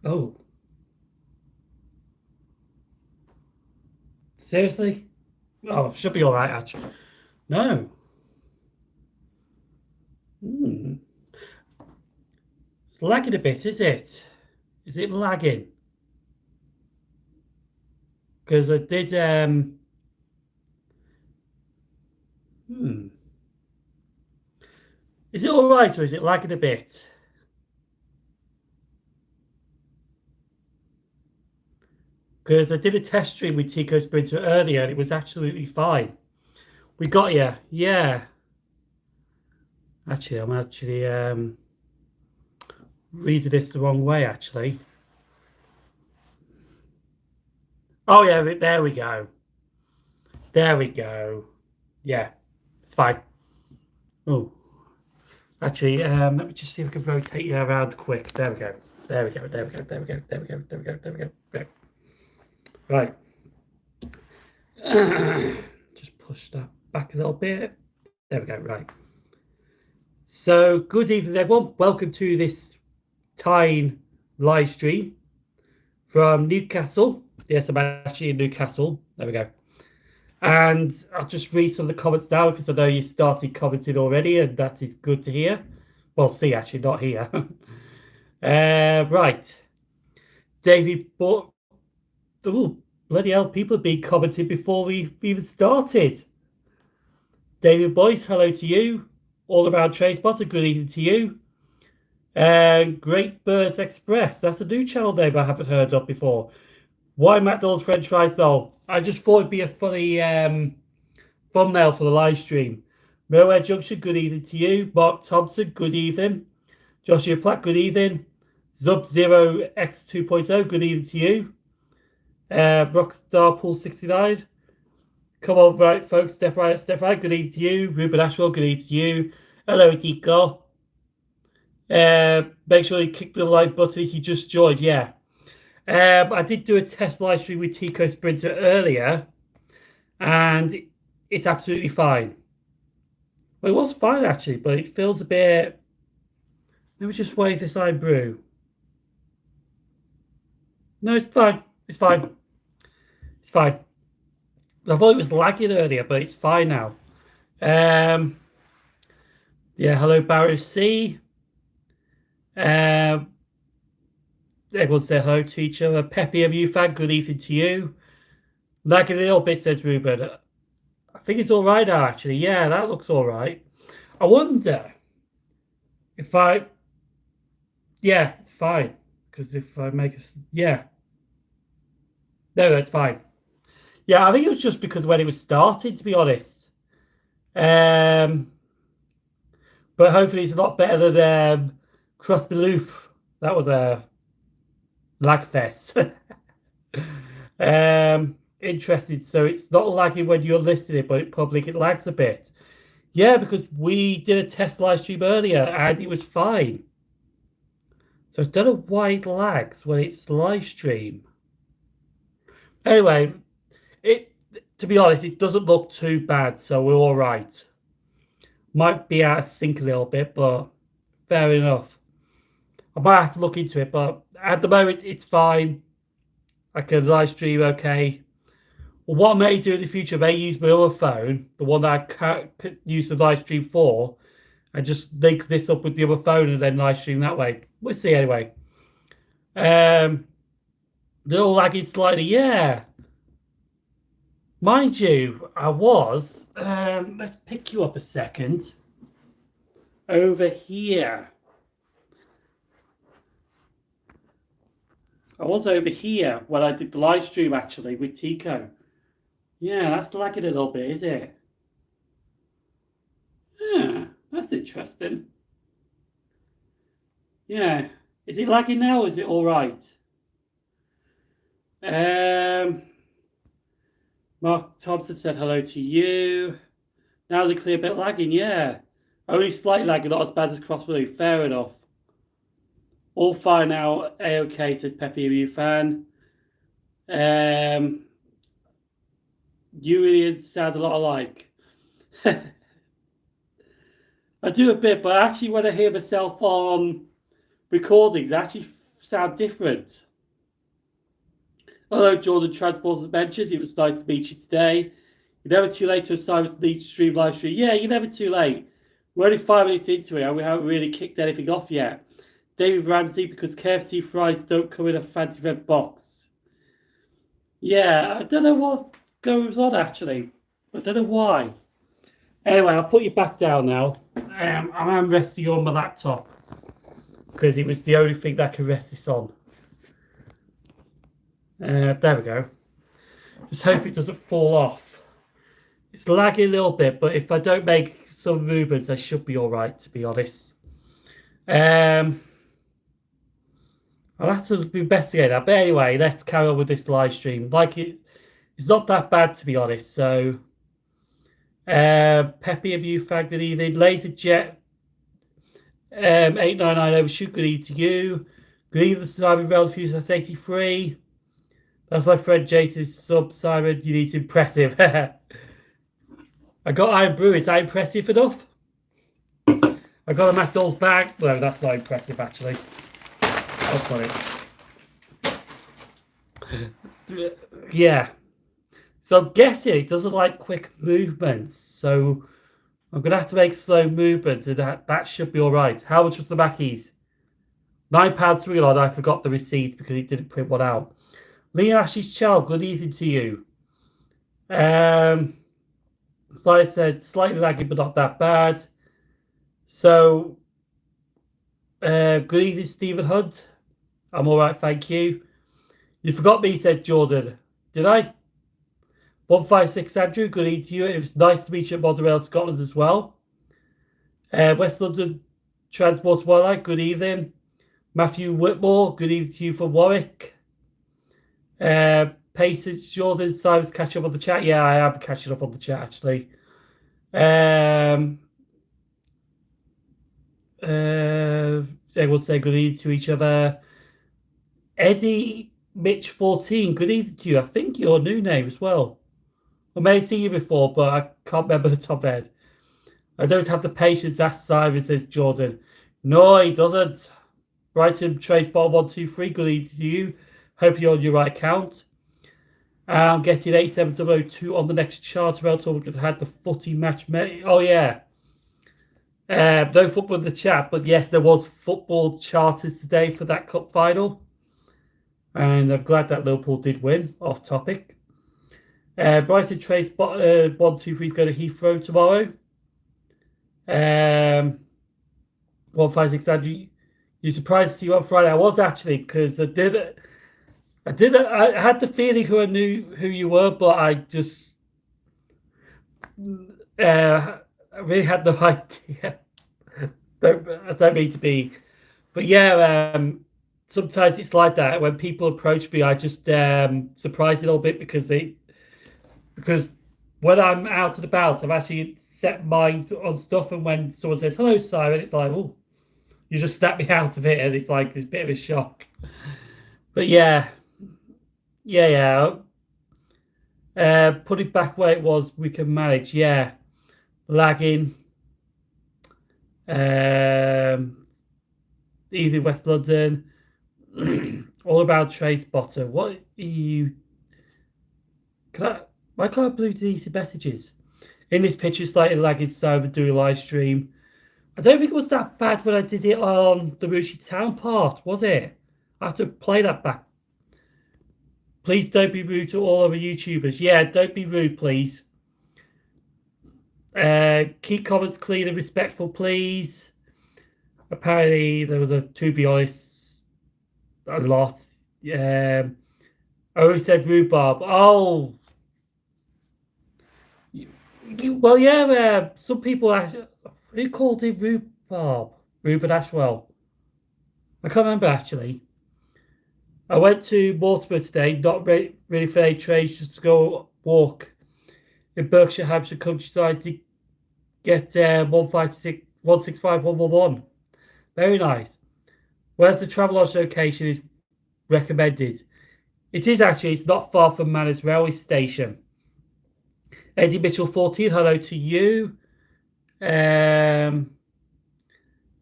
Oh, seriously? Oh, should be all right, actually. No. Hmm. It's lagging a bit, is it? Is it lagging? Because I did. Hmm. Is it all right or is it lagging a bit? Because I did a test stream with TicoSprinter earlier and it was absolutely fine. We got you. Yeah. Actually, I'm actually reading this the wrong way, actually. Oh, yeah. There we go. There we go. Yeah. It's fine. Oh, actually, let me just see if I can rotate you around quick. There we go. There we go. There we go. There we go. There we go. There we go. There we go. Right. Just push that back a little bit. There we go. Right. So, good evening, everyone. Welcome to this Tyne live stream from Newcastle. Yes, I'm actually in Newcastle. There we go. And I'll just read some of the comments now because I know you started commenting already, and that is good to hear. Well, see, actually, not here. Right. Davey bought. Oh, bloody hell, people have been commenting before we even started. David Boyce, hello to you. All around Trace Spotter, good evening to you. And Great Birds Express, that's a new channel name I haven't heard of before. Why McDonald's French fries though? I just thought it'd be a funny thumbnail for the live stream. Moorhead Junction, good evening to you. Mark Thompson, good evening. Joshua Platt, good evening. Zub Zero X 2.0, good evening to you. Rockstar Pool 69. Come on, right, folks. Step right, step right. Good evening to you. Ruben Ashwell, good evening to you. Hello, Tico. Make sure you click the like button if you just joined. Yeah. I did do a test live stream with TicoSprinter earlier, and it's absolutely fine. Well, it was fine actually, but it feels a bit. Let me just wave this eye brew. No, it's fine. It's fine. It's fine. I thought it was lagging earlier, but it's fine now. Um, yeah, hello, barrowc. Um, everyone say hello to each other. Peppy, are you fan? Good evening to you. Lagging a little bit, says Ruben. I think it's all right now, actually. Yeah, that looks all right. I wonder if I. Yeah, it's fine. Because if I make a. Yeah. No, that's fine. Yeah, I think it was just because when it was starting, to be honest. Um, but hopefully it's a lot better than Cross Loof. That was a lag fest. Interesting. So it's not lagging when you're listening, but in public it lags a bit. Yeah, because we did a test live stream earlier and it was fine. So I don't know why it lags when it's live stream. Anyway, it to be honest, it doesn't look too bad, so we're all right. Might be out of sync a little bit, but fair enough. I might have to look into it, but at the moment it's fine. I can live stream okay. Well, what I may do in the future, I may use my other phone, the one that I can't use the live stream for, and just link this up with the other phone and then live stream that way. We'll see anyway. Um, little laggy slightly, yeah. Mind you, I was. Let's pick you up a second. Over here. I was over here when I did the live stream actually with Tico. Yeah, that's lagging a little bit, is it? Yeah, that's interesting. Yeah. Is it lagging now or is it all right? Um, Mark Thompson said hello to you. Now the clear bit lagging, yeah. Only slight lagging, not as bad as Crossblue. Fair enough. All fine now. A-OK, says Peppy, are you fan? You really sound a lot alike. I do a bit, but actually when I hear myself on recordings, I actually sound different. Hello, Jordan Transport Adventures. It was nice to meet you today. You're never too late to assign us the stream live stream. Yeah, you're never too late. We're only 5 minutes into it and we haven't really kicked anything off yet. David Ramsey, because KFC fries don't come in a fancy red box. Yeah, I don't know what goes on actually. I don't know why. Anyway, I'll put you back down now. I'm resting on my laptop because it was the only thing that I could rest this on. There we go. Just hope it doesn't fall off. It's lagging a little bit, but if I don't make some movements, I should be all right, to be honest. I'll have to investigate that. But anyway, let's carry on with this live stream. It's not that bad, to be honest. So, Peppy of you, fag, good evening. LaserJet 899 overshoot, good evening to you. Good evening, Simon Relfuse, that's 83. That's my friend Jason's sub, Simon. You need to impressive. I got Iron Brew. Is that impressive enough? I got a McDonald's bag. No, that's not impressive, actually. Oh, sorry. Yeah. So I'm guessing it doesn't like quick movements. So I'm going to have to make slow movements, and that should be all right. How much was the Mackies? £9 3 on. I forgot the receipt because he didn't print one out. Lee Ash's child, good evening to you. Like I said, slightly laggy, but not that bad. So, good evening, Stephen Hunt. I'm all right, thank you. You forgot me, said Jordan. Did I? 156 Andrew, good evening to you. It was nice to meet you at Motherwell, Scotland as well. West London Transport Wildlife, good evening. Matthew Whitmore, good evening to you from Warwick. Patience, Jordan, Simon's catching up on the chat. Yeah, I am catching up on the chat actually. Everyone say good evening to each other. Eddie Mitch 14, good evening to you. I think your new name as well. I may have seen you before, but I can't remember the top head. I don't have the patience, asked Simon, says Jordan. No, he doesn't. Brighton Trace Ball 123, good evening to you. Hope you're on your right count. I'm getting 8702 on the next charter tour because I had the footy match. Oh, yeah. No football in the chat, but yes, there was football charters today for that cup final. And I'm glad that Liverpool did win, off topic. Brighton Trace 123 is going to Heathrow tomorrow. 156 Andrew, you surprised to see you on Friday? I was actually, because I had the feeling I knew who you were, but I just I really had no idea. I don't mean to be, but yeah, sometimes it's like that. When people approach me, I just surprise a little bit because when I'm out and about, I've actually set mind on stuff, and when someone says hello, Simon, it's like, oh, you just snap me out of it, and it's like it's a bit of a shock. But yeah. Put it back where it was. We can manage. Yeah, lagging. Easy West London. All about Trace Botter. What are you? Why can't I blue these messages? In this picture, slightly lagging, so I'm doing a live stream. I don't think it was that bad when I did it on the Rushi Town part, was it? I have to play that back. Please don't be rude to all other YouTubers. Yeah, don't be rude, please. Keep comments clean and respectful, please. Apparently, there was to be honest, a lot. I always said rhubarb. Oh. Well, yeah, some people actually... Who called him rhubarb? Ruben Ashwell. I can't remember, actually. I went to Mortimer today, not really for any trades, just to go walk in Berkshire, Hampshire countryside to get 165-111. Very nice. Where's the Travelodge location is recommended? It is actually, it's not far from Manners Railway Station. Eddie Mitchell 14, hello to you. Pepe,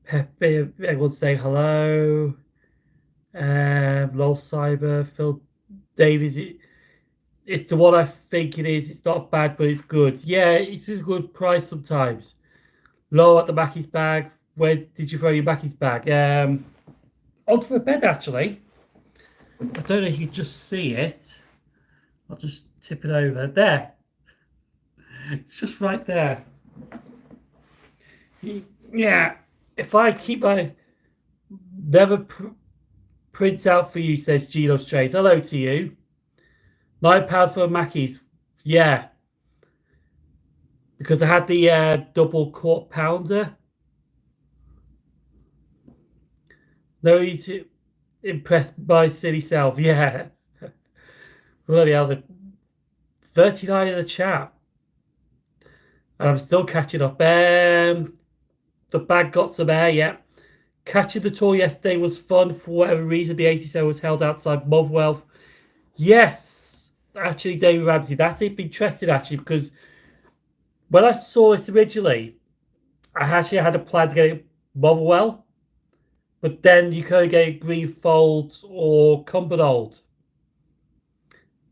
everyone say hello. Cyber, Phil Davies. It's the one I think it is. It's not bad, but it's good. Yeah, it's a good price sometimes. Low at the Mackey's bag. Where did you throw your Mackey's bag? Onto my bed, actually. I don't know if you can just see it. I'll just tip it over. There. It's just right there. Yeah. If I keep my... Never print out for you, says Geno's Trace. Hello to you. £9 for Mackey's. Yeah. Because I had the double quart pounder. No need to impress my silly self. Yeah. Bloody hell. 39 in the chat. And I'm still catching up. The bag got some air, yeah. Catching the tour yesterday was fun. For whatever reason, the 87 was held outside Motherwell. Yes. Actually, Davey Ramsey, that's interesting, actually, because when I saw it originally, I actually had a plan to get it Motherwell. But then you could get it Greenfold or Cumbernauld.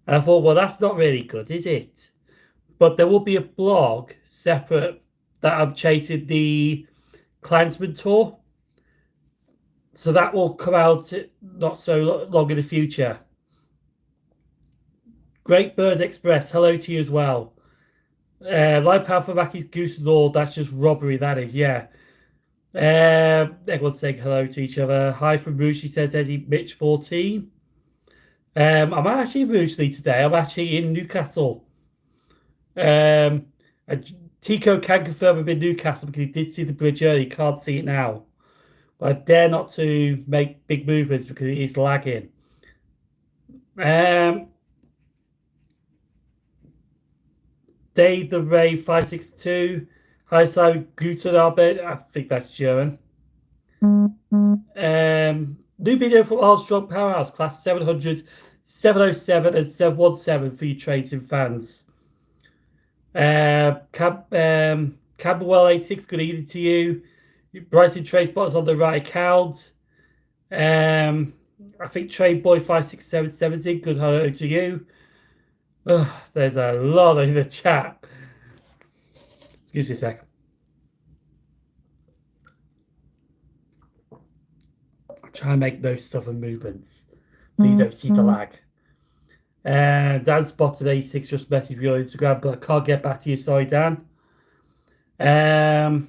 And I thought, well, that's not really good, is it? But there will be a blog separate that I'm chasing the Clansman tour. So that will come out not so long in the future. Great Bird Express, hello to you as well. Live Power for Mackey's Goose and all, that's just robbery, that is, yeah. Everyone's saying hello to each other. Hi from Rushi, says Eddie Mitch 14. I'm actually in Rugeley today. I'm actually in Newcastle. Tico can confirm I'm in Newcastle because he did see the bridge earlier. He can't see it now. But I dare not to make big movements because it is lagging. Dave the Ray 562. Hi, Simon Guten Abend. I think that's German. New video from Armstrong Powerhouse, class 700, 707, and 717 for your trains and fans. Campbell 86, good evening to you. Brighton Train Spotters on the right account. I think Train Boy 56770, good hello to you. There's a lot in the chat. Excuse me a sec. I'm trying to make those stubborn movements so you don't see the lag. Dan spotted 86 just messaged me on Instagram, but I can't get back to you. Sorry, Dan. Are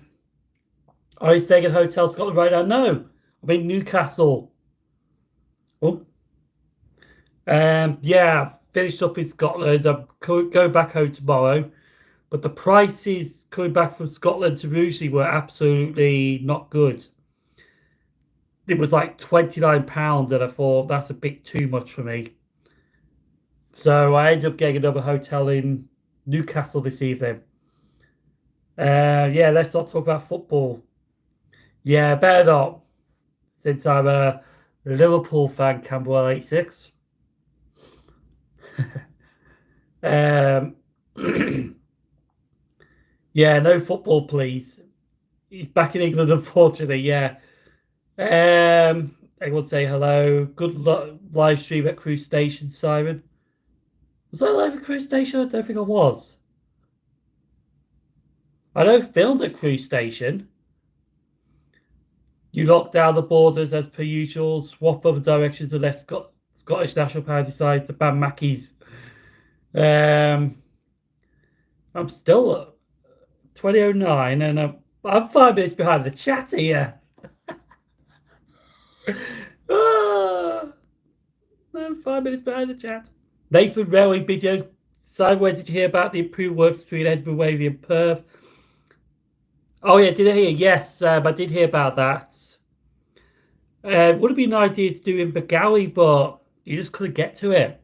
you staying at Hotel Scotland right now? No, I'm in Newcastle. Oh. Yeah, finished up in Scotland. I'm going back home tomorrow. But the prices coming back from Scotland to Rugeley were absolutely not good. It was like £29, and I thought that's a bit too much for me. So I ended up getting another hotel in Newcastle this evening. Yeah, let's not talk about football. Yeah, better not. Since I'm a Liverpool fan, Campbell 86. Yeah, no football, please. He's back in England, unfortunately. Yeah. Everyone say hello. Good live stream at Cruise Station, Simon. Was I live at Cruise Station? I don't think I was. I know filmed at Cruise Station. You lock down the borders as per usual. Swap other directions unless Scottish National Power decides to ban Mackeys. I'm still 2009 and I'm 5 minutes behind the chat here. I'm 5 minutes behind the chat. Nathan Railway videos. Simon, where did you hear about the improved works between Edinburgh, Wavy and Perth? Oh yeah, did I hear? Yes, I did hear about that. Would have been an idea to do in Begawi, but you just couldn't get to it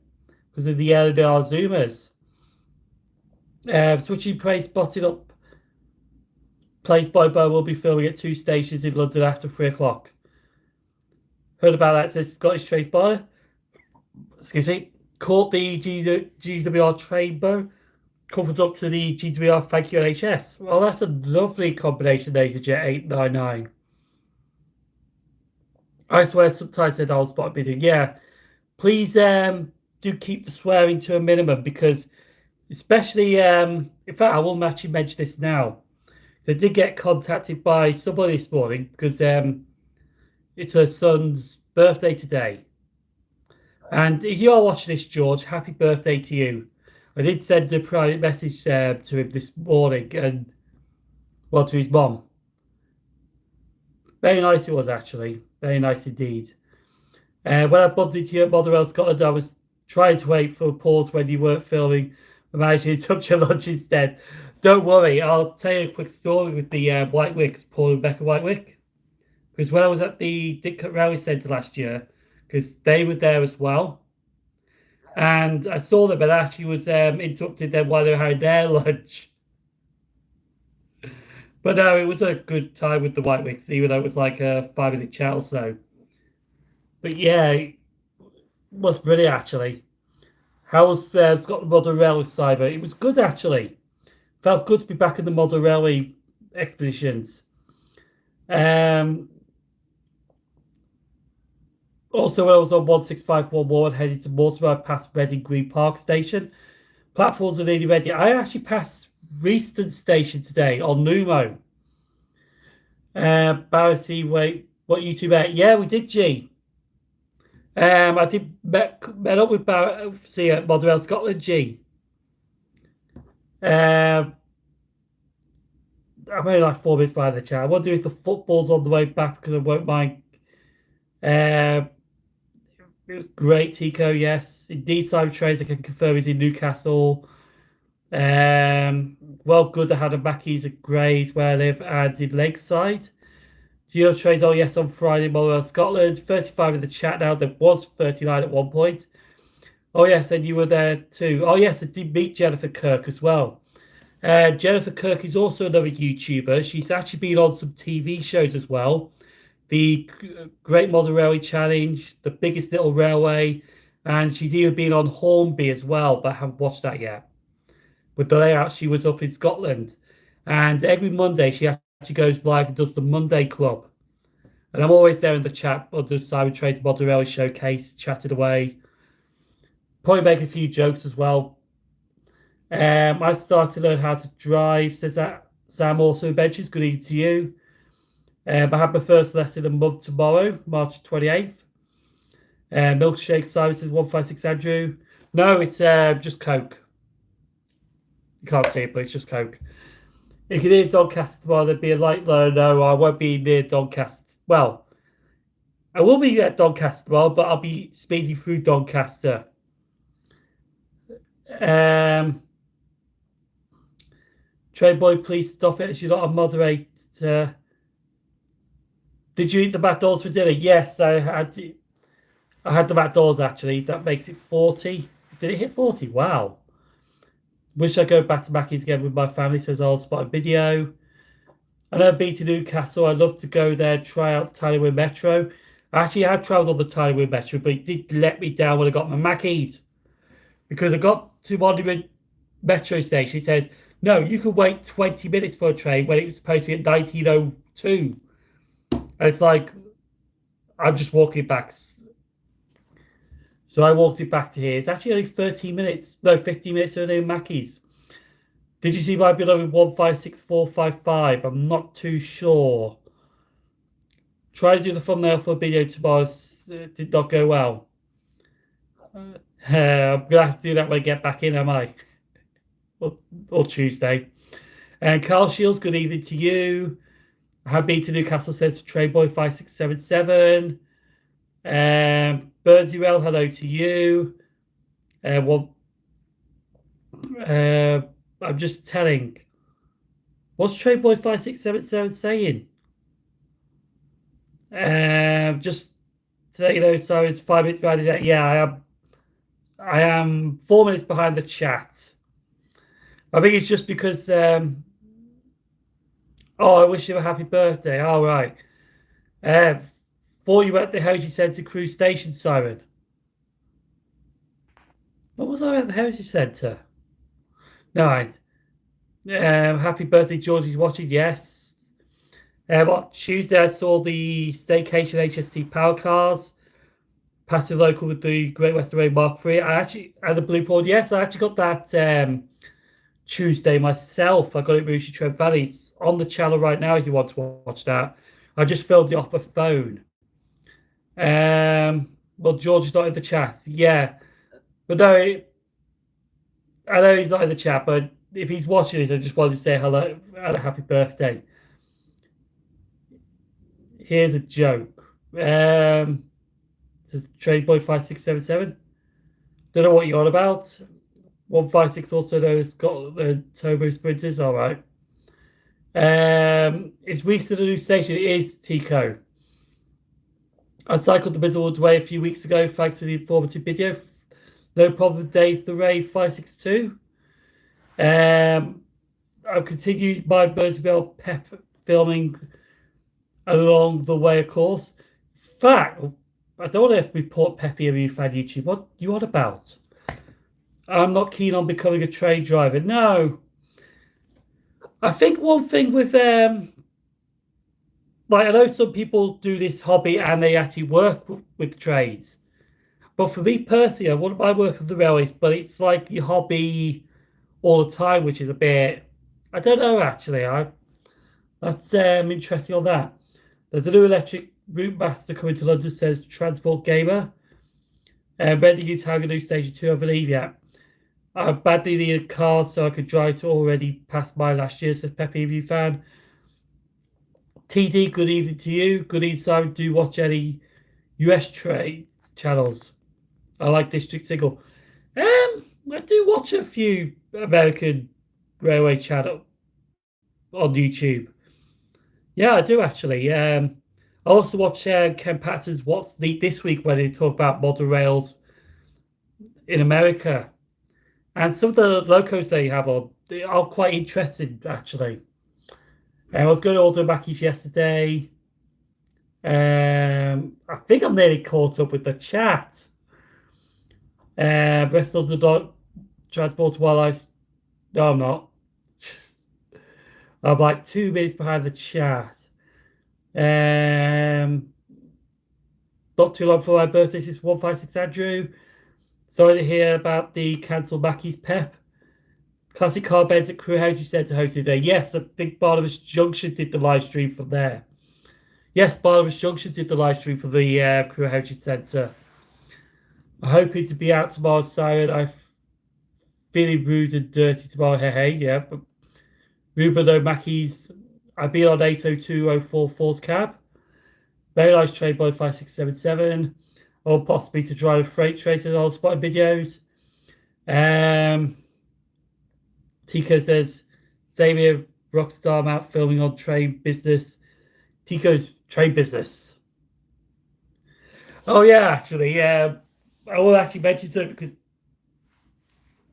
because of the LDR zoomers. Switching Praise spotted up. Place by Bow will be filming at 2 stations in London after 3 o'clock. Heard about that, says Scottish Trace Buyer. Excuse me. Caught the GWR train bow. Comfort up to the GWR, thank you, NHS. Well, that's a lovely combination, Jet 899. I swear, sometimes said I'll spot a video. Yeah. please do keep the swearing to a minimum, because especially in fact, I will actually mention this now. They did get contacted by somebody this morning because it's her son's birthday today. And if you are watching this, George, happy birthday to you. I did send a private message to him this morning, and well, to his mom. Very nice it was, actually. Very nice indeed. When I bumped into you at Motherwell, Scotland, I was trying to wait for a pause when you weren't filming. I managed to interrupt your lunch instead. Don't worry, I'll tell you a quick story with the White Wicks, Paul and Rebecca White Wick. Because when I was at the Didcot Rally Centre last year, because they were there as well, and I saw them, and actually was interrupted them while they were having their lunch. But no, it was a good time with the White Wicks, even though it was like a 5-minute chat or so. But yeah, it was brilliant actually. How was Scotland Model Railway Cyber? It was good actually. Felt good to be back in the Model Railway expeditions. Also, when I was on 1651 Ward headed to Mortimer, I passed Reading Green Park Station. Platforms are nearly ready. I actually passed Reaston Station today on Numo. Barrowc, wait, what you two met? Yeah, we did, G. I did met up with Barrowc at Motherwell, Scotland, G. I'm only like 4 minutes behind the chat. I wonder if the football's on the way back, because I won't mind. It was great, Tico. Yes, indeed. Sim0nTrains, I can confirm, is in Newcastle. Well, good. I had a Mackey's at Grays where I live, and in Lakeside. TicoSprinter, oh yes, on Friday, Motherwell, Scotland. 35 in the chat now. There was 39 at one point. Oh yes, and you were there too. Oh yes, I did meet Jennifer Kirk as well. Jennifer Kirk is also another YouTuber. She's actually been on some TV shows as well. The Great Modern Railway Challenge, The Biggest Little Railway, and she's even been on Hornby as well, but I haven't watched that yet. With the layout, she was up in Scotland. And every Monday, she actually goes live and does the Monday Club. And I'm always there in the chat on the Sim0nTrains Modern Railway Showcase, chatting away. Probably make a few jokes as well. I started to learn how to drive, says that Sam also mentions. Good evening to you. I have my first lesson a month tomorrow, March 28th. Milkshake Simon says 156 Andrew. No, it's just Coke. You can't see it, but it's just Coke. If you're near Doncaster tomorrow, there'd be a light low. No, I won't be near Doncaster. Well, I will be at Doncaster tomorrow, but I'll be speeding through Doncaster. Train boy, please stop it as you're not a moderator. Did you eat the McDonald's for dinner? Yes, I had the McDonald's actually. That makes it 40. Did it hit 40? Wow. Wish I go back to Mackey's again with my family, says I'll spot a video. I never been to Newcastle. I'd love to go there, try out the Tyne Metro. I actually had travelled on the Tyne Metro, but it did let me down when I got my Mackey's. Because I got to Monument Metro Station, it said, no, you can wait 20 minutes for a train when it was supposed to be at 1902. And it's like, I'm just walking back. So I walked it back to here. It's actually only 13 minutes. No, 15 minutes to the Mackey's. Did you see my beloved 156455? I'm not too sure. Try to do the thumbnail for a video tomorrow. It did not go well. I'm going to have to do that when I get back in, am I? Or Tuesday. And Carl Shields, good evening to you. I have been to Newcastle, says Trainboy 5677. Burnsy Rail, hello to you. I'm just telling. What's Trainboy 5677 saying? Just to let you know, so it's 5 minutes behind the chat. Yeah, I am 4 minutes behind the chat. I think it's just because I wish you a happy birthday. All right. Thought you were at the Heritage Centre Cruise Station, Simon. What was I at the Heritage Centre? No, happy birthday, George. He's watching. Yes. Tuesday I saw the Staycation HST Power Cars. passive local with the Great Western Rail Mark III. I actually had the Blue Port. Yes, I actually got that Tuesday myself. I got it Rouge Trent Valley. It's on the channel right now if you want to watch that. I just filmed it off my phone. Well, George is not in the chat. Yeah, but no, I know he's not in the chat, but if he's watching it, I just wanted to say hello and a happy birthday. Here's a joke. Says Trade Boy 5677. Don't know what you're on about. 156 also known as got the turbo sprinters. All right. It's weeks to the new station. It is Tico. I cycled the Middlewood Way a few weeks ago. Thanks for the informative video. No problem, Dave the Ray 562. I've continued my Merseyville pep filming along the way, of course. In fact, I don't want to report Peppy and you fan YouTube. What you on about? I'm not keen on becoming a trade driver. No. I think one thing with like I know some people do this hobby and they actually work with trades. But for me personally, I wouldn't mind working the railways, but it's like your hobby all the time, which is a bit I don't know actually. That's interesting on that. There's a new electric route master coming to London, says Transport Gamer. Reading is having a new station 2, I believe, yeah. I badly need a car so I could drive to already past my last year, says Peppy Review Fan. TD, good evening to you. Good evening, Simon. Do watch any US trade channels. I like District Signal. I do watch a few American railway channel on YouTube. Yeah, I do actually. I also watch Ken Patterson's What's Neat this week when they talk about modern rails in America. And some of the locos they have on, they are quite interesting actually. I was going to order Mackies yesterday. I think I'm nearly caught up with the chat. Rest of the dog transport wildlife. No, I'm not. I'm like 2 minutes behind the chat. Not too long for my birthday. This is 156 Andrew. Sorry to hear about the cancelled Mackey's Pep. Classic car beds at Crew Heritage Centre hosted today. Yes, I think Barnabas Junction did the live stream from there. Yes, Barnabas Junction did the live stream for the Crew Heritage Centre. I'm hoping to be out tomorrow, Siren. I'm feeling rude and dirty tomorrow. Hey, yeah. But Ruben O'Mackey's. I've been on 80204 Force Cab. Very nice trade boy 5677. Or possibly to drive a freight train in all spotted videos. Tico says, Davey Rockstar out filming on train business. Tico's train business. Oh yeah, actually, yeah. I will actually mention something because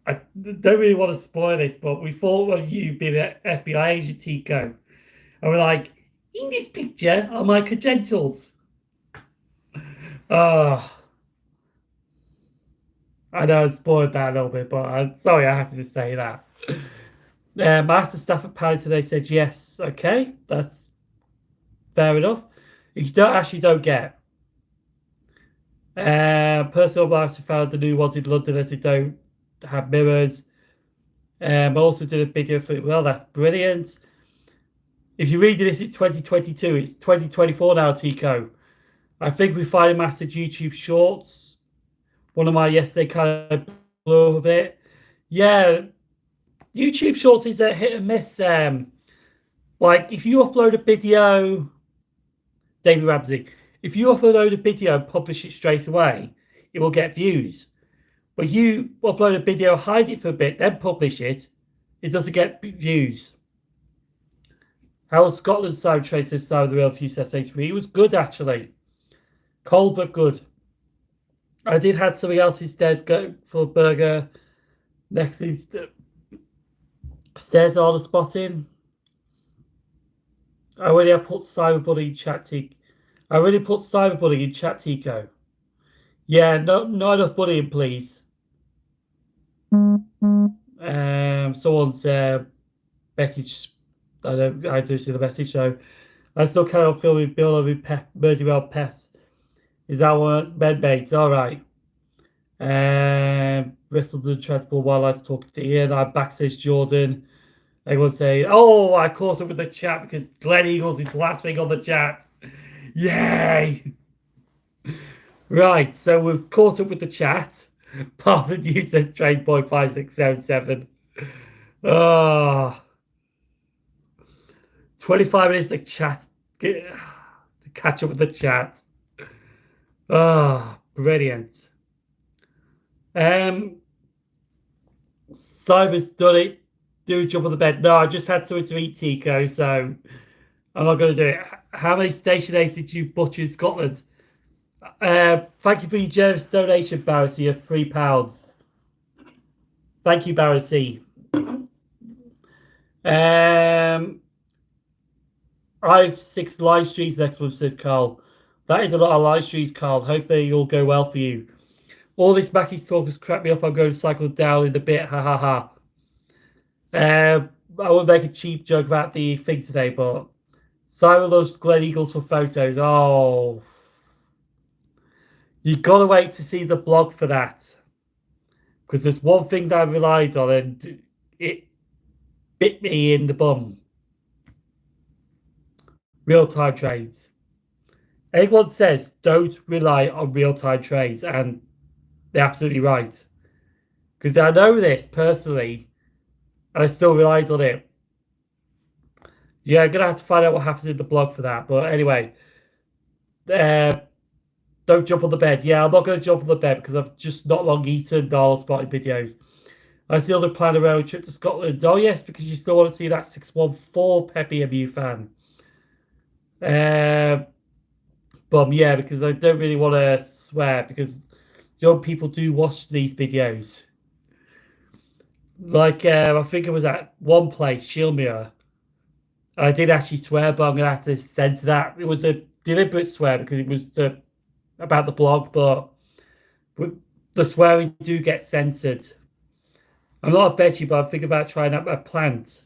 I don't really want to spoil this, but we thought of you being an FBI agent, Tico. And we're like, in this picture are my credentials. I know I spoiled that a little bit, but I'm sorry I have to just say that. Master staff at Pally today said yes. Okay, that's fair enough. If you don't get. Personal master found the new ones in London as they don't have mirrors. I also did a video for it. Well, that's brilliant. If you're reading this, it's 2022. It's 2024 now, Tico. I think we finally mastered YouTube Shorts. One of my yesterday kind of blew up a bit. Yeah, YouTube Shorts is a hit and miss. Like, if you upload a video, David Ramsey, if you upload a video and publish it straight away, it will get views. But you upload a video, hide it for a bit, then publish it, it doesn't get views. How was Scotland's Sim0nTrains this side of the rail for USS3? It was good, actually. Cold, but good. I did have something else instead, go for a burger. Next instead on the spot in. I already put Cyberbully in chat, Tico. I already put Cyberbully in chat, Tico. Yeah, not enough bullying, please. Someone's message. I do see the message, so I still carry on filming Bill over Merseyrail Pets. Is that what Medmates? All right. Bristol did transport while I was talking to Ian. I'm backstage Jordan. Everyone say, oh, I caught up with the chat because Glen Eagles is last thing on the chat. Yay! Right, so we've caught up with the chat. Pardon you, says Train Boy 5677. Oh, 25 minutes to chat. To catch up with the chat. Oh, brilliant. Simon's done it. Do jump on the bed. No, I just had something to eat, Tico, so I'm not going to do it. How many station eggs did you butcher in Scotland? Thank you for your generous donation, Barrow C, of £3. Thank you, Barrow C. I have 6 live streams next month, says Carl. That is a lot of live streams, Carl. Hope they all go well for you. All this Mackie's talk has cracked me up. I'm going to cycle down in a bit. Ha ha ha. I would make a cheap joke about the thing today, but Simon loves Glen Eagles for photos. Oh, you gotta wait to see the blog for that, because there's one thing that I relied on and it bit me in the bum. Real-time trains. Anyone says don't rely on real-time trains, and they're absolutely right, because I know this personally and I still relied on it. Yeah, I'm gonna have to find out what happens in the blog for that. But anyway, don't jump on the bed. Yeah, I'm not gonna jump on the bed because I've just not long eaten Darl spotted videos. I still have planned a road trip to Scotland. Oh yes, because you still want to see that 614 Peppy MU fan. But yeah, because I don't really want to swear because young people do watch these videos. Like I think it was at one place, Shilmere. I did actually swear, but I'm gonna have to censor that. It was a deliberate swear because it was about the blog, but the swearing do get censored. I'm not a veggie, but I'm thinking about trying out a plant.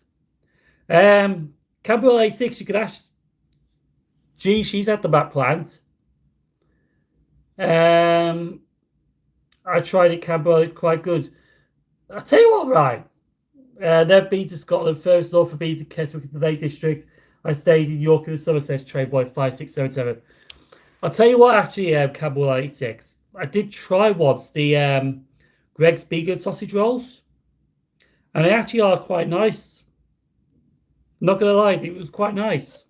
Campbell A6, you could ask. Gee, she's at the back plant. I tried it, Campbell. It's quite good. I'll tell you what, right? Never been to Scotland. First off, for being to Keswick in the Lake District. I stayed in York in the Somerset Train Boy 5677. I'll tell you what, actually, Campbell 86. I did try once the Greg's Vegan sausage rolls, and they actually are quite nice. Not gonna lie, it was quite nice.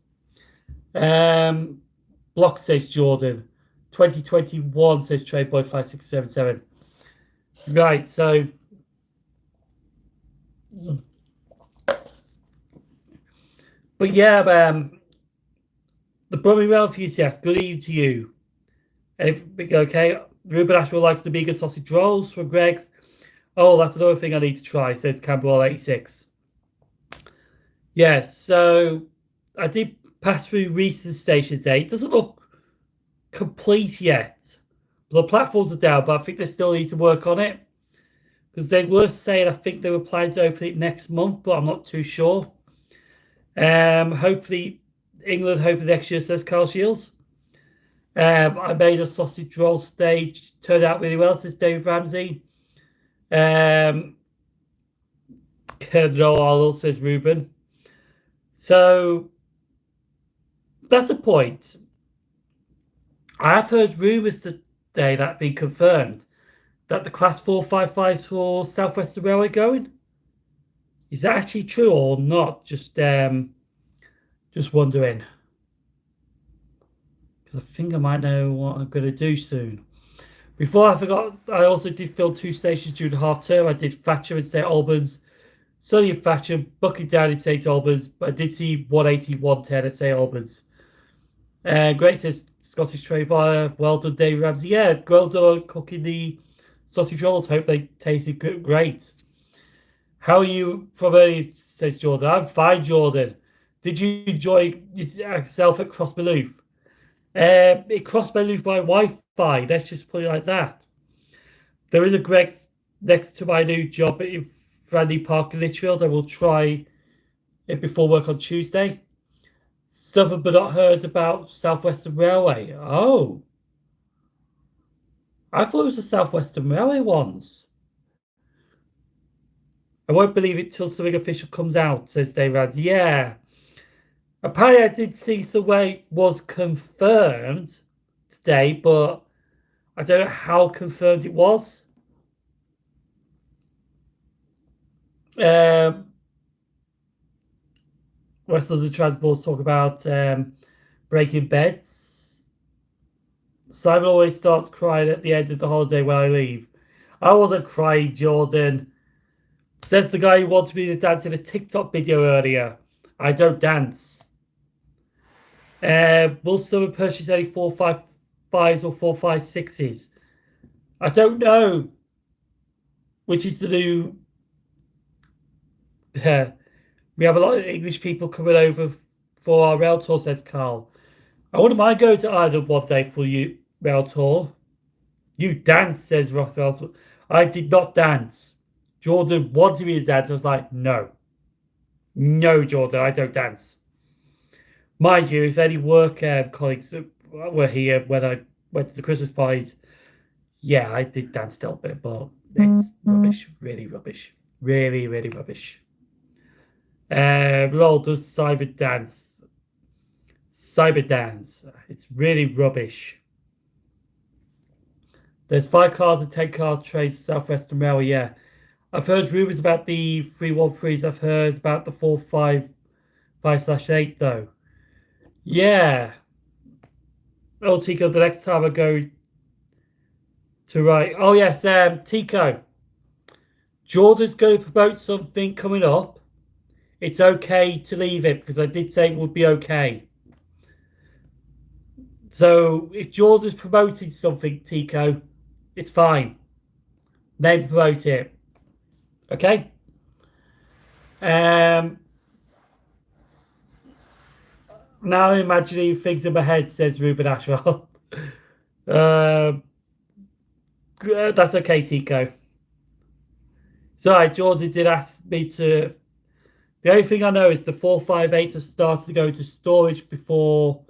Block says Jordan. 2021 says Train Boy 5677. Right, so. But yeah, the Brummie Rail enthusiast, good evening to you. Everything okay? Ruben Ashwell likes the vegan sausage rolls from Greg's. Oh, that's another thing I need to try, says Campbell 86. Yeah, so I did pass through Reese's station today. It doesn't look complete yet. The platforms are down, but I think they still need to work on it. Because they were saying, I think they were planning to open it next month, but I'm not too sure. Hopefully, England, hopefully next year, says Carl Shields. I made a sausage roll stage, turned out really well, says David Ramsey. No, Arnold, says Ruben. So, that's a point. I have heard rumours today that have been confirmed that the Class 455s for South Western Railway going. Is that actually true or not? Just wondering. Because I think I might know what I'm going to do soon. Before I forgot, I also did film 2 stations during the half term. I did Thatcher in St Albans, Surrey and Thatcher, Bucking Down in St Albans, but I did see 180, 110 at St Albans. Great, says Scottish Trade Buyer. Well done, Dave Ramsey. Yeah, well done on cooking the sausage rolls. Hope they tasted good. Great. How are you from earlier, says Jordan? I'm fine, Jordan. Did you enjoy yourself at Crossmaloof? It crossed Maloof by Wi-Fi. Let's just put it like that. There is a Greg's next to my new job in Frandy Park in Litchfield. I will try it before work on Tuesday. Suffered but not heard about South Western Railway. Oh. I thought it was the South Western Railway ones. I won't believe it till something official comes out, says Dave Rand. Yeah. Apparently I did see somewhere was confirmed today, but I don't know how confirmed it was. Rest of the transports talk about breaking beds. Simon always starts crying at the end of the holiday when I leave. I wasn't crying, Jordan. Says the guy who wanted me to dance in a TikTok video earlier. I don't dance. Will someone purchase any 455s or 456s? I don't know. Which is the new... we have a lot of English people coming over for our rail tour, says Carl. I wouldn't mind going to Ireland one day for you, rail tour. You dance, says Ross. I did not dance. Jordan wanted me to dance. I was like, no. No, Jordan, I don't dance. Mind you, if any work colleagues were here when I went to the Christmas parties, yeah, I did dance a little bit, but it's rubbish. Really rubbish. Really, really rubbish. Lol does cyber dance. Cyber dance. It's really rubbish. There's 5 cars and 10 car trains South Western Railway, yeah. I've heard rumours about the 313s. I've heard about the 455/8 though. Yeah. Oh, Tico, the next time I go to write. Oh, yes, Tico. Jordan's going to promote something coming up. It's okay to leave it because I did say it would be okay. So if Jordan's promoting something, Tico, it's fine. Then promote it. Okay? Now I'm imagining things in my head, says Ruben Ashwell. That's okay, Tico. Sorry, Jordan did ask me to... The only thing I know is the 458s have started to go into storage before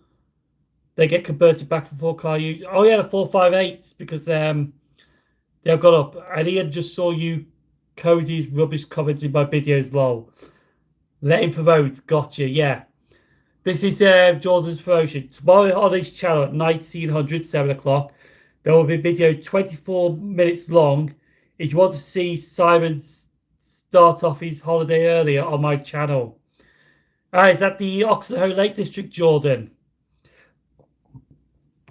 they get converted back for 4-car use. Oh, yeah, the 458s, because they've got up. And Ian just saw you, Cody's rubbish comments in my videos, lol. Let him promote. Gotcha, yeah. This is Jordan's promotion. Tomorrow on his channel at 1900, 7 o'clock, there will be a video 24 minutes long. If you want to see Simon start off his holiday earlier on my channel. Is that the Oxenholme Lake District, Jordan?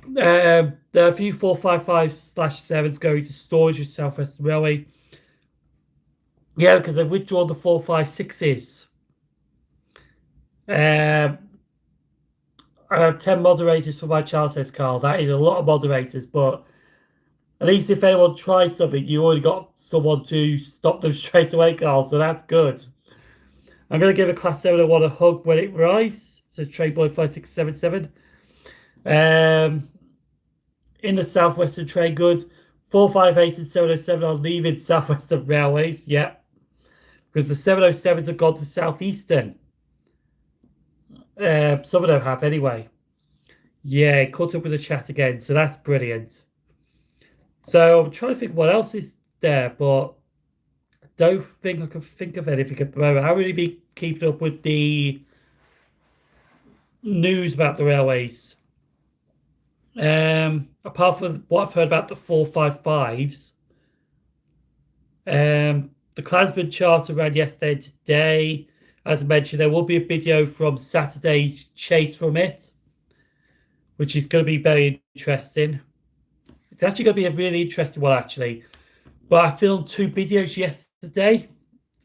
There are a few 455/7s going to storage at South Western Railway. Yeah, because I've withdrawn the 456s. I have 10 moderators for my channel, says Carl. That is a lot of moderators, but at least if anyone tries something, you already got someone to stop them straight away, Carl, so that's good. I'm going to give a Class 701 a hug when it arrives, says Trainboy5677. In the Southwestern Train, good. 458 and 707 are leaving Southwestern Railways, yeah. Because the 707s have gone to Southeastern. Some of them have anyway. Yeah, caught up with the chat again, so that's brilliant. So I'm trying to think what else is there, but I don't think I can think of anything at the moment. I'll really be keeping up with the news about the railways. Apart from what I've heard about the 455s, the Klansman charter ran yesterday and today. As I mentioned, there will be a video from Saturday's chase from it, which is going to be very interesting. It's actually going to be a really interesting one, actually. But I filmed 2 videos yesterday,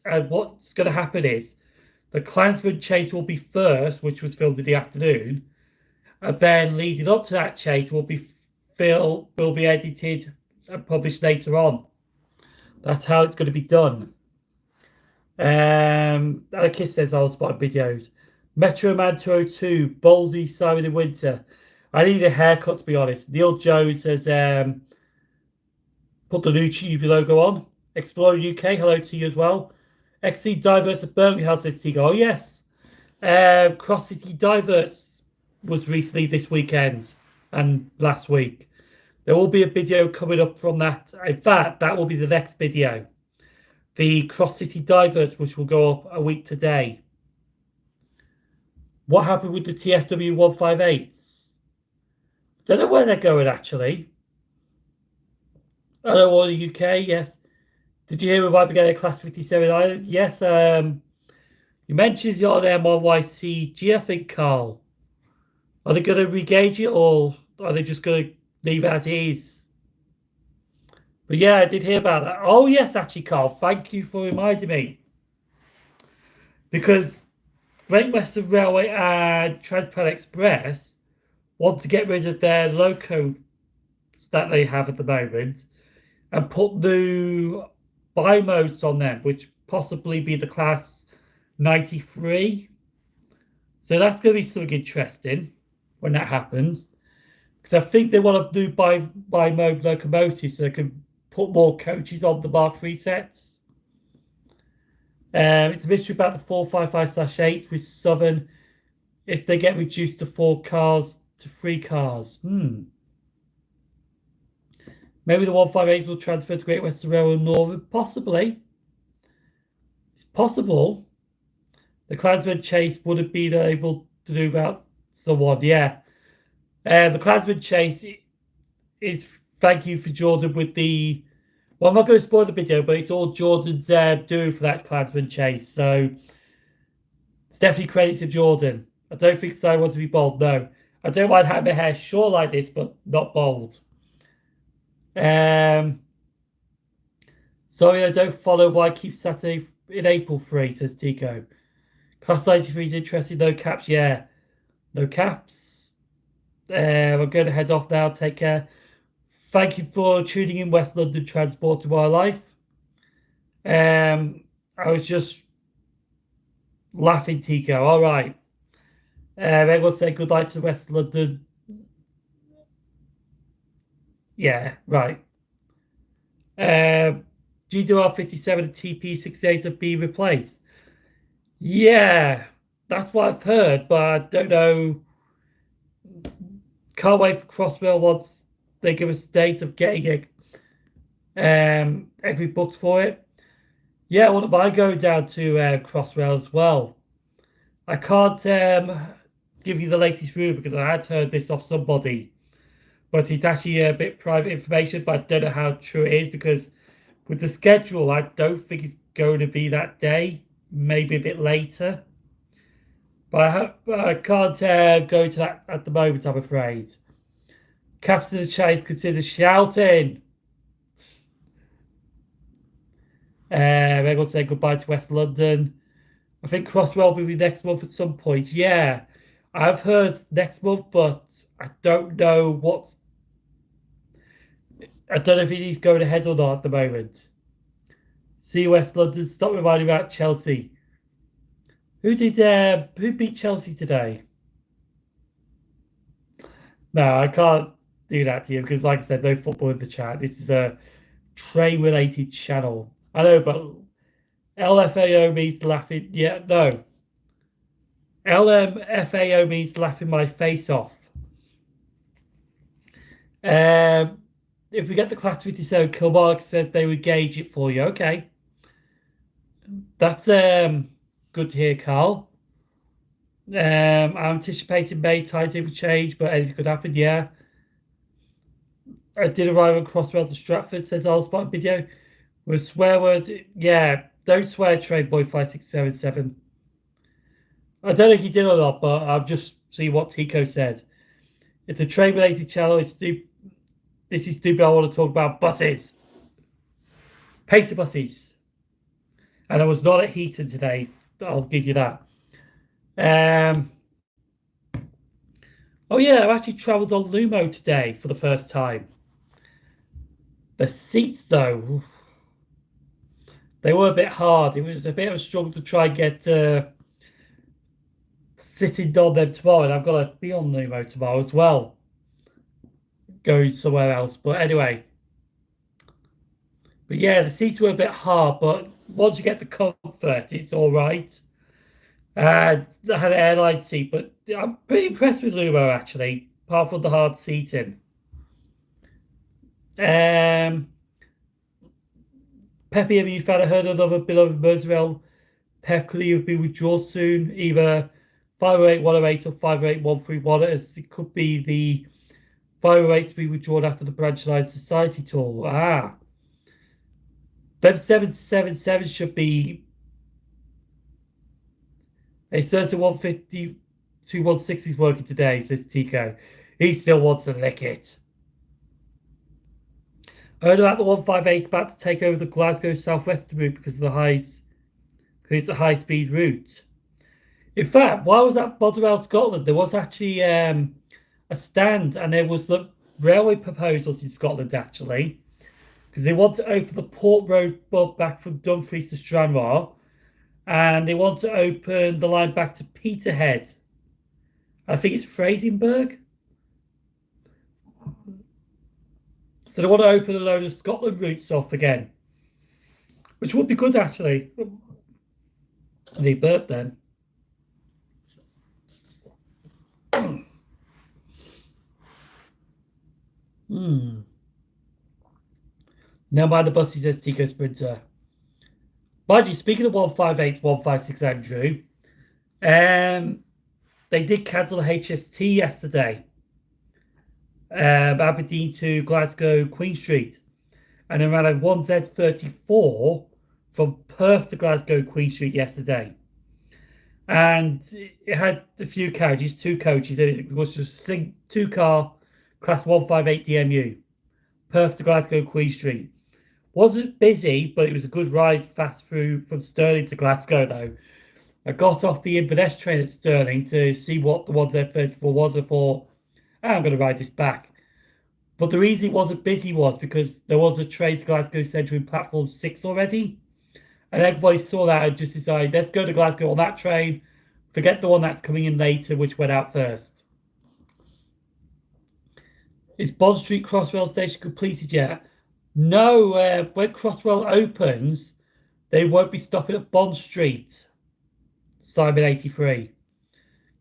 and what's going to happen is the Klansman chase will be first, which was filmed in the afternoon, and then leading up to that chase will be edited and published later on. That's how it's going to be done. Alekis says I'll spot videos. Metro Man 202, Baldy, Simon in Winter. I need a haircut, to be honest. Neil Jones says, put the new YouTube logo on. Explorer UK, hello to you as well. XC Diverts at Birmingham says Tigo. Oh, yes. Cross City Diverts was recently this weekend and last week. There will be a video coming up from that. In fact, that will be the next video. The Cross City Divers, which will go up a week today. What happened with the TFW 158s? Don't know where they're going, actually. I know all the UK, yes. Did you hear we might be getting a Class 57 Island? Yes, you mentioned on MRYCG, I think, Carl. Are they going to regauge it, or are they just going to leave it as it is? But yeah, I did hear about that. Oh, yes, actually, Carl, thank you for reminding me. Because Great Western Railway and Transport Express want to get rid of their locos that they have at the moment and put new bi-modes on them, which possibly be the Class 93. So that's going to be something interesting when that happens. Because I think they want to do bi-mode locomotives so they can put more coaches on the Mark 3 sets. It's a mystery about the 455/8 with Southern if they get reduced to 4 cars to 3 cars. Maybe the 158s will transfer to Great Western Railway Northern. Possibly. It's possible. The Klansman Chase would have been able to do that somewhat, yeah. The Klansman Chase is thank you for Jordan with the... Well, I'm not going to spoil the video, but it's all Jordan's doing for that Klansman Chase. So it's definitely credit to Jordan. I don't think so. I want to be bold. No. I don't mind having my hair short like this, but not bold. Sorry, I don't follow why I keep Saturday in April free, says Tico. Class 93 is interesting. No caps, yeah. No caps. I'm going to head off now. Take care. Thank you for tuning in West London Transport to Wildlife. I was just laughing, Tico. All right. Everyone say good night to West London. Yeah, right. GWR57 and TP68 have been replaced. Yeah, that's what I've heard, but I don't know. Can't wait for Crossrail once they give us a date of getting it. Every booked for it. Yeah, I wouldn't mind going down to Crossrail as well. I can't give you the latest rumor because I had heard this off somebody, but it's actually a bit private information. But I don't know how true it is because with the schedule, I don't think it's going to be that day. Maybe a bit later. But I can't go to that at the moment, I'm afraid. Captain of the Chase considers shouting. Everyone say goodbye to West London. I think Crossrail will be next month at some point. Yeah, I've heard next month, but I don't know what. I don't know if he's going ahead or not at the moment. See West London. Stop reminding me about Chelsea. Who beat Chelsea today? No, I can't do that to you because, like I said, no football in the chat. This is a train-related channel. I know, but LFAO means laughing. Yeah, no. LMFAO means laughing my face off. If we get the Class 57, Kilmark says they would gauge it for you. Okay. That's good to hear, Carl. I'm anticipating May timetable change, but anything could happen, yeah. I did arrive on Crossrail to Stratford, says Allspot video. With swear words, yeah, don't swear, Trade Boy 5677. I don't know if he did or not, but I've just seen what Tico said. It's a train-related channel. This is stupid. I want to talk about buses. Pacer buses. And I was not at Heaton today. I'll give you that. Oh yeah, I actually travelled on Lumo today for the first time. The seats, though, they were a bit hard. It was a bit of a struggle to try and get sitting on them tomorrow. And I've got to be on Lumo tomorrow as well. Going somewhere else. But anyway. But yeah, the seats were a bit hard. But once you get the comfort, it's all right. I had an airline seat, but I'm pretty impressed with Lumo, actually. Apart from the hard seating. Pepe, have you heard another beloved Merseyrail? Pep could either be withdrawn soon, either 508-108 or 508-131, as it could be the 508 to be withdrawn after the Branch Line Society tour. Them 777 should be a certain 150 to 160 is working today, says Tico. He still wants to lick it. I heard about the 158 about to take over the Glasgow southwestern route because of the it's a high-speed route. In fact, while I was at Motherwell, Scotland, there was actually a stand, and there was the railway proposals in Scotland actually, because they want to open the Port Road back from Dumfries to Stranraer, and they want to open the line back to Peterhead. I think it's Fraserburgh. So they want to open a load of Scotland routes off again, which would be good actually. They burped then. Now by the bus, he says TicoSprinter. Mind you, speaking of 158, 156 Andrew, they did cancel the HST yesterday. Aberdeen to Glasgow Queen Street. And they ran a 1Z34 from Perth to Glasgow Queen Street yesterday. And it had a few carriages, 2 coaches, and it was just a 2-car Class 158 DMU. Perth to Glasgow Queen Street. Wasn't busy, but it was a good ride fast through from Stirling to Glasgow though. I got off the Inverness train at Stirling to see what the 1Z34 was. I thought, I'm going to ride this back. But the reason it wasn't busy was because there was a train to Glasgow Central in platform 6 already. And everybody saw that and just decided, let's go to Glasgow on that train. Forget the one that's coming in later, which went out first. Is Bond Street Crossrail station completed yet? No, when Crossrail opens, they won't be stopping at Bond Street. Simon 83.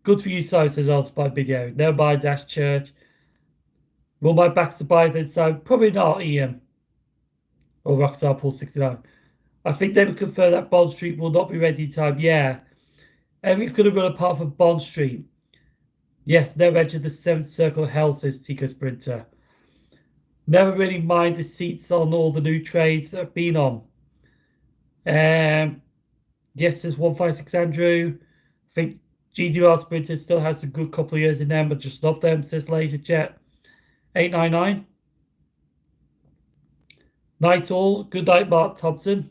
Good for you, Simon, says on Spy Video. Never mind, Dash Church. Will my backs to buy then, Simon? Probably not, Ian. Or Rockstar Paul 69. I think they will confirm that Bond Street will not be ready in time. Yeah. Everything's going to run apart from Bond Street. Yes, never entered the 7th circle of hell, says TicoSprinter. Never really mind the seats on all the new trains that I've been on. Yes, there's 156 Andrew. I think GDR Sprinter still has a good couple of years in them, but just love them, says LaserJet. 899. Night all. Good night, Mark Thompson.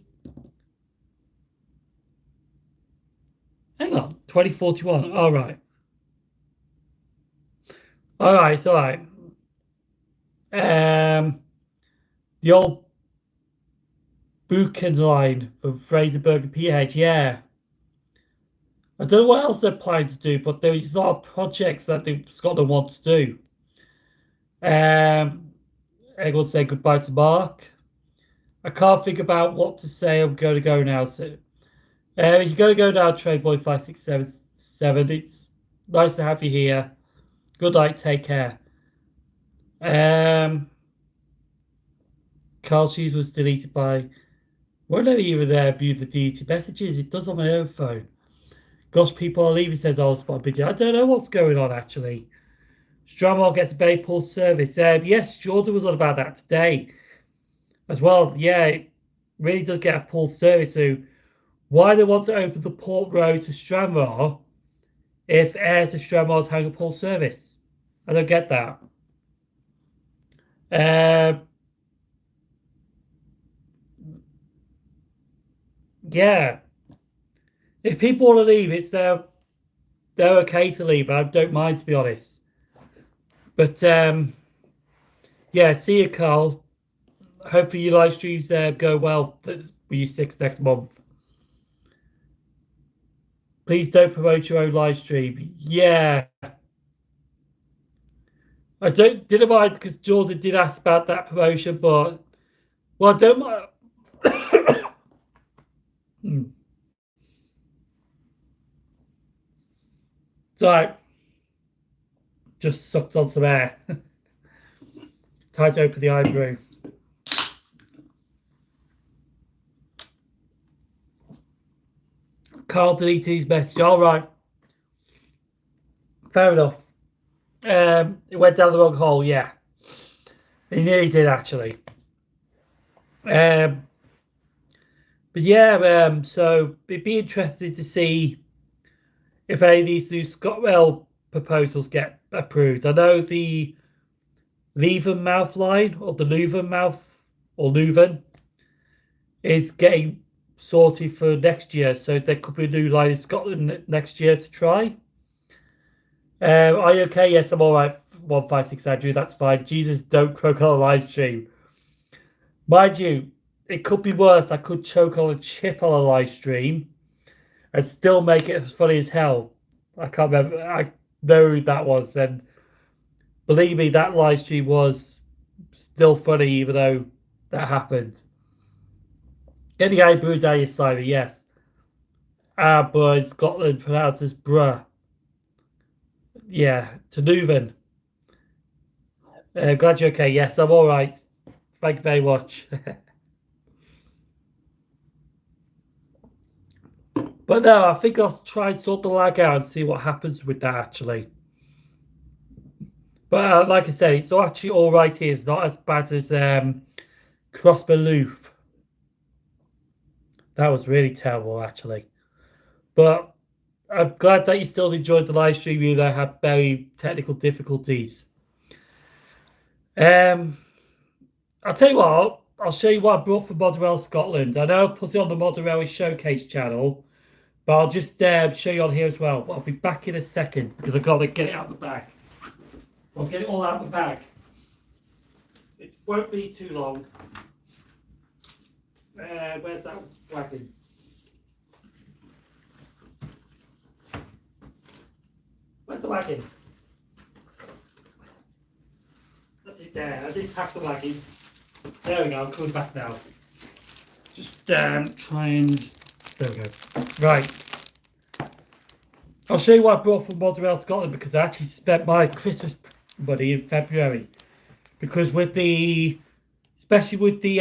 Hang on. 2041. All right. All right. The old Buchan line from Fraserburgh and Peterhead, yeah. I don't know what else they're planning to do, but there is a lot of projects that Scotland want to do. Everyone say goodbye to Mark. I can't think about what to say. I'm going to go now. So, you're going to go now, Tradeboy 5677. It's nice to have you here. Good night. Take care. Carl Shoes was deleted by. Won't let me even view the deleted messages. It does on my own phone. Gosh, people are leaving, says Old Spot Video. I don't know what's going on actually. Stranraer gets a very poor service. Yes, Jordan was on about that today as well. Yeah, it really does get a poor service. So why they want to open the Port Road to Stranraer if Air to Stranraer is having a poor service? I don't get that. Yeah. If people want to leave, they're okay to leave. I don't mind, to be honest. But yeah, see you, Carl. Hopefully your live streams go well with you 6 next month. Please don't promote your own live stream. Yeah. I didn't mind because Jordan did ask about that promotion, but well, I don't mind. Sorry. Just sucked on some air. Time to open the eye brew. Carl deleted his message. All right. Fair enough. It went down the wrong hole, yeah. He nearly did, actually. But yeah, so it'd be interesting to see if any of these new ScotRail proposals get approved. I know the Leavenmouth line, or the Leavenmouth, or Leuven, is getting sorted for next year, so there could be a new line in Scotland next year to try. Are you okay? Yes, I'm alright. 156 Andrew, that's fine. Jesus, don't croak on a live stream. Mind you, it could be worse. I could choke on a chip on a live stream and still make it as funny as hell. I can't remember. I know who that was, and believe me, that live stream was still funny, even though that happened. Get the guy brewed down your cider, yes. But in Scotland pronounced as bruh. Yeah, to Leuven. Glad you're okay. Yes, I'm alright. Thank you very much. But no, I think I'll try and sort the lag out and see what happens with that, actually. But like I said, it's actually alright here. It's not as bad as Crossbaloof. That was really terrible, actually. But I'm glad that you still enjoyed the live stream, even though I had very technical difficulties. I'll tell you what, I'll show you what I brought for Motherwell Scotland. I know I put it on the Motherwell Showcase channel, but I'll just show you on here as well. I'll be back in a second because I've got to get it out of the bag. I'll get it all out of the bag. It won't be too long. Where's that wagon? Where's the wagon? That's it there. I did pack the wagon. There we go. I'm coming back now. Just try and... There we go. Right. I'll show you what I brought from Motherwell Scotland because I actually spent my Christmas money in February. Because with the... Especially with the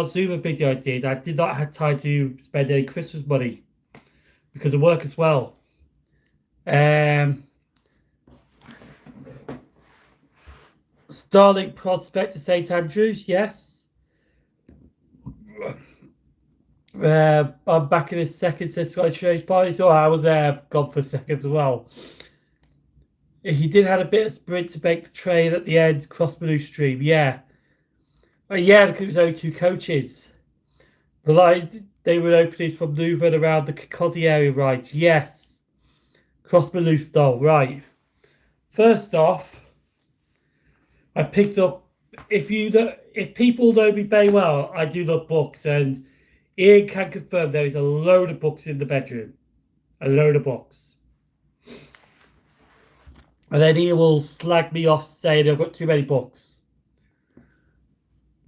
Zuma video I did not have time to spend any Christmas money. Because of work as well. Starlink Prospect to St Andrews, yes. I'm back in a second, says Scottish Strange Party. So I was gone for a second as well. He did have a bit of sprint to make the train at the end, Crossbaloo stream, yeah. Yeah, because it was only 2 coaches. The line they were opening from Leuven around the Kirkcaldy area, right? Yes. Crossbaloo style, right. First off, I picked up. If people know me very well, I do love books, and Ian can confirm there is a load of books in the bedroom, a load of books. And then he will slag me off saying I've got too many books.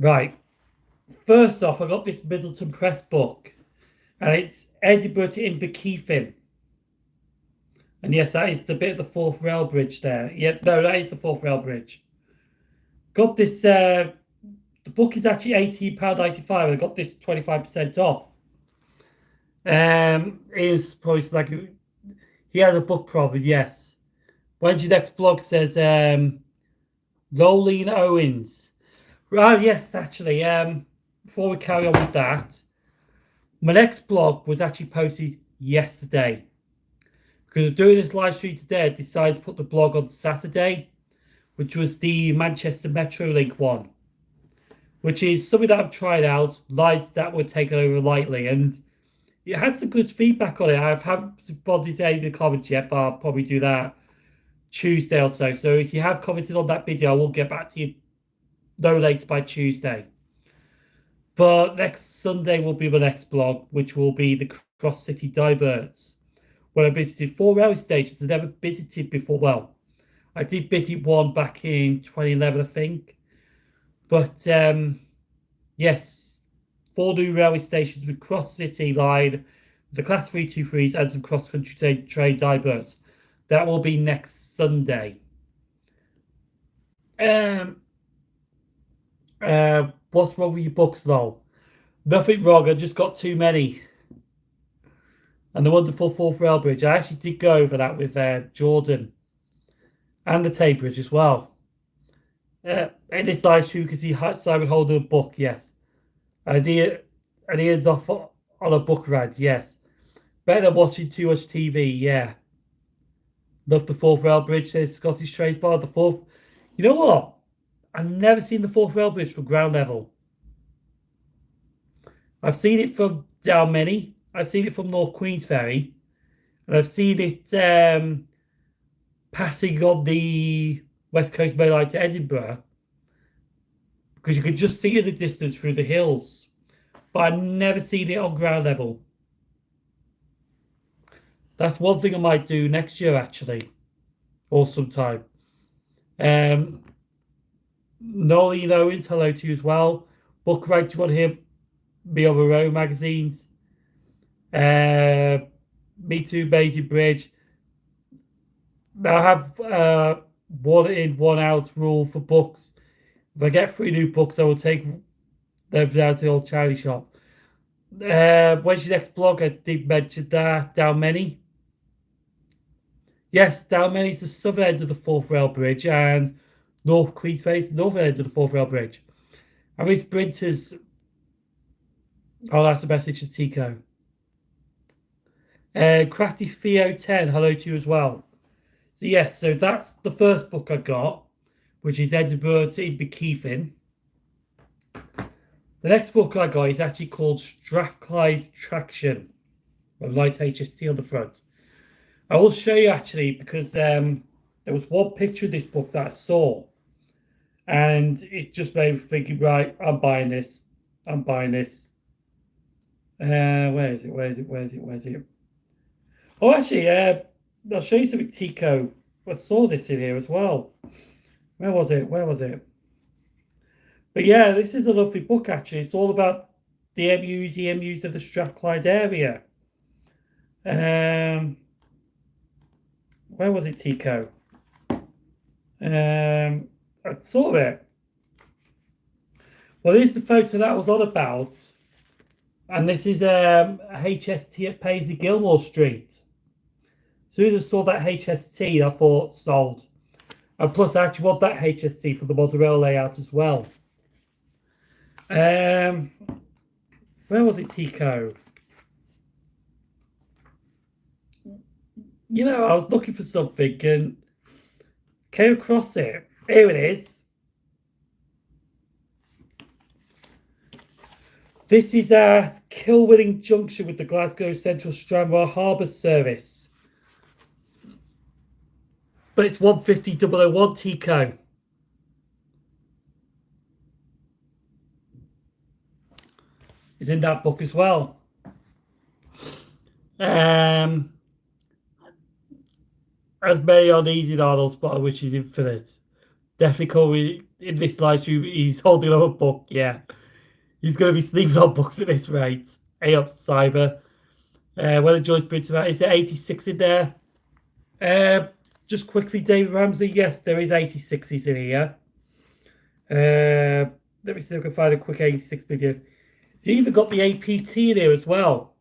Right. First off, I got this Middleton Press book, and it's Edinburgh to Inverkeithing. And yes, that is the bit of the Forth Rail Bridge there. Yeah, no, that is the Forth Rail Bridge. Got this, the book is actually £18.95. I got this 25% off. Is probably like, he has a book problem, yes. When's your next blog, says Rolene Owens. Right, yes, actually, before we carry on with that, my next blog was actually posted yesterday. Because of doing this live stream today, I decided to put the blog on Saturday, which was the Manchester Metrolink one, which is something that I've tried out, lines that were taken over lightly, and it had some good feedback on it. I haven't responded to any of the comments yet, but I'll probably do that Tuesday or so. So if you have commented on that video, I will get back to you no later by Tuesday. But next Sunday will be my next blog, which will be the Cross City Diverts, where I visited 4 railway stations I've never visited before. Well, I did visit one back in 2011, I think. But, yes, 4 new railway stations with Cross City line, the Class 323s, and some cross-country train diverts. That will be next Sunday. What's wrong with your books, though? Nothing wrong, I just got too many. and the wonderful Forth Rail Bridge. I actually did go over that with Jordan and the Tay Bridge as well. In this live stream, you can see Simon holding a book, yes. And Ian's off on a book ride, yes. Better than watching too much TV, yeah. Love the Forth Rail Bridge, says Scottish Trains Bar. The fourth. You know what? I've never seen the Forth Rail Bridge from ground level. I've seen it from Dalmeny. I've seen it from North Queensferry. And I've seen it passing on the West Coast Main Line to Edinburgh. Because you can just see it in the distance through the hills. But I've never seen it on ground level. That's one thing I might do next year, actually. Or sometime. Nolly Owens, hello to you as well. Book right, do you want to hear me on my own magazines? Me Too, Maisie Bridge. Now I have one in, one out rule for books. If I get 3 new books, I will take them down to the old charity shop. When's your next blog? I did mention that. Dalmeny. Yes, Dalmeny's the southern end of the Forth Rail Bridge, and North Queensferry is the northern end of the Forth Rail Bridge. How many sprinters? Oh, that's a message to Tico. Crafty Theo 10, hello to you as well. So yes, so that's the first book I got, which is Edinburgh to Inverkeithing. The next book I got is actually called Strathclyde Traction, with a nice HST on the front. I will show you actually, because there was one picture of this book that I saw, and it just made me thinking, right, I'm buying this. I'm buying this. Where is it? Oh, actually, I'll show you something, Tico. I saw this in here as well. Where was it? But yeah, this is a lovely book, actually. It's all about the EMUs of the Strathclyde area. Where was it, Tico? I saw it. Well, here's the photo that I was on about. And this is a HST at Paisley Gilmore Street. As soon as I saw that HST, I thought, sold. And plus, I actually want that HST for the model rail layout as well. Where was it, Tico? You know, I was looking for something and came across it. Here it is. This is at Kilwinning Junction with the Glasgow Central Stranraer Harbour Service. But it's 150,001 Tico. It's in that book as well. As many on Easy Arnold's spot, which is infinite. Definitely call me in this live stream. He's holding up a book, yeah. He's going to be sleeping on books at this rate. Up Cyber. When enjoys printing out, is there 86 in there? Just quickly, David Ramsey. Yes, there is 86s in here. Let me see if I can find a quick 86 video. You even got the APT in here as well.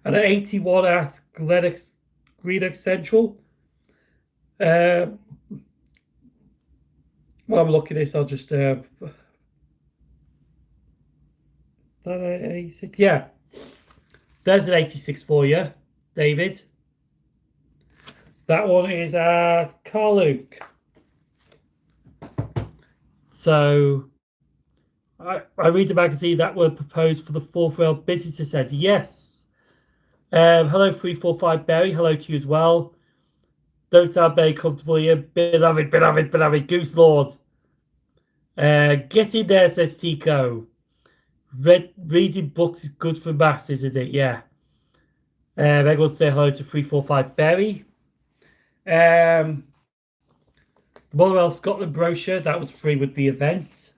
And an 81 at Greenock Central. While I'm looking at this, I'll just... that 86? Yeah. There's an 86 for you, David. That one is at Karun. So, I read the magazine that were proposed for the Forth Rail Visitor Centre. Yes. Hello, 345 Berry. Hello to you as well. Don't sound very comfortable here. Beloved, Goose Lord. Get in there, says Tico. Reading books is good for maths, isn't it? Yeah. Everyone say hello to 345 Berry. The Motherwell Scotland brochure, that was free with the event.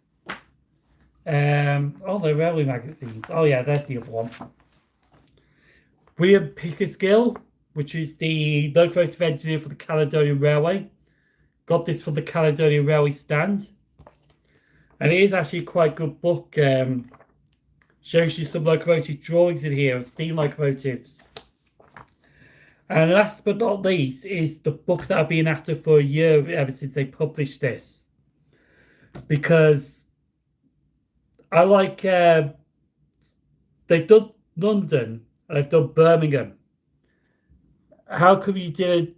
The railway magazines. Oh yeah, there's the other one. William Pickersgill, which is the locomotive engineer for the Caledonian Railway. Got this from the Caledonian Railway stand. And it is actually quite a good book. Shows you some locomotive drawings in here of steam locomotives. And last but not least is the book that I've been after for a year ever since they published this. Because I like, they've done London and they've done Birmingham. How come you didn't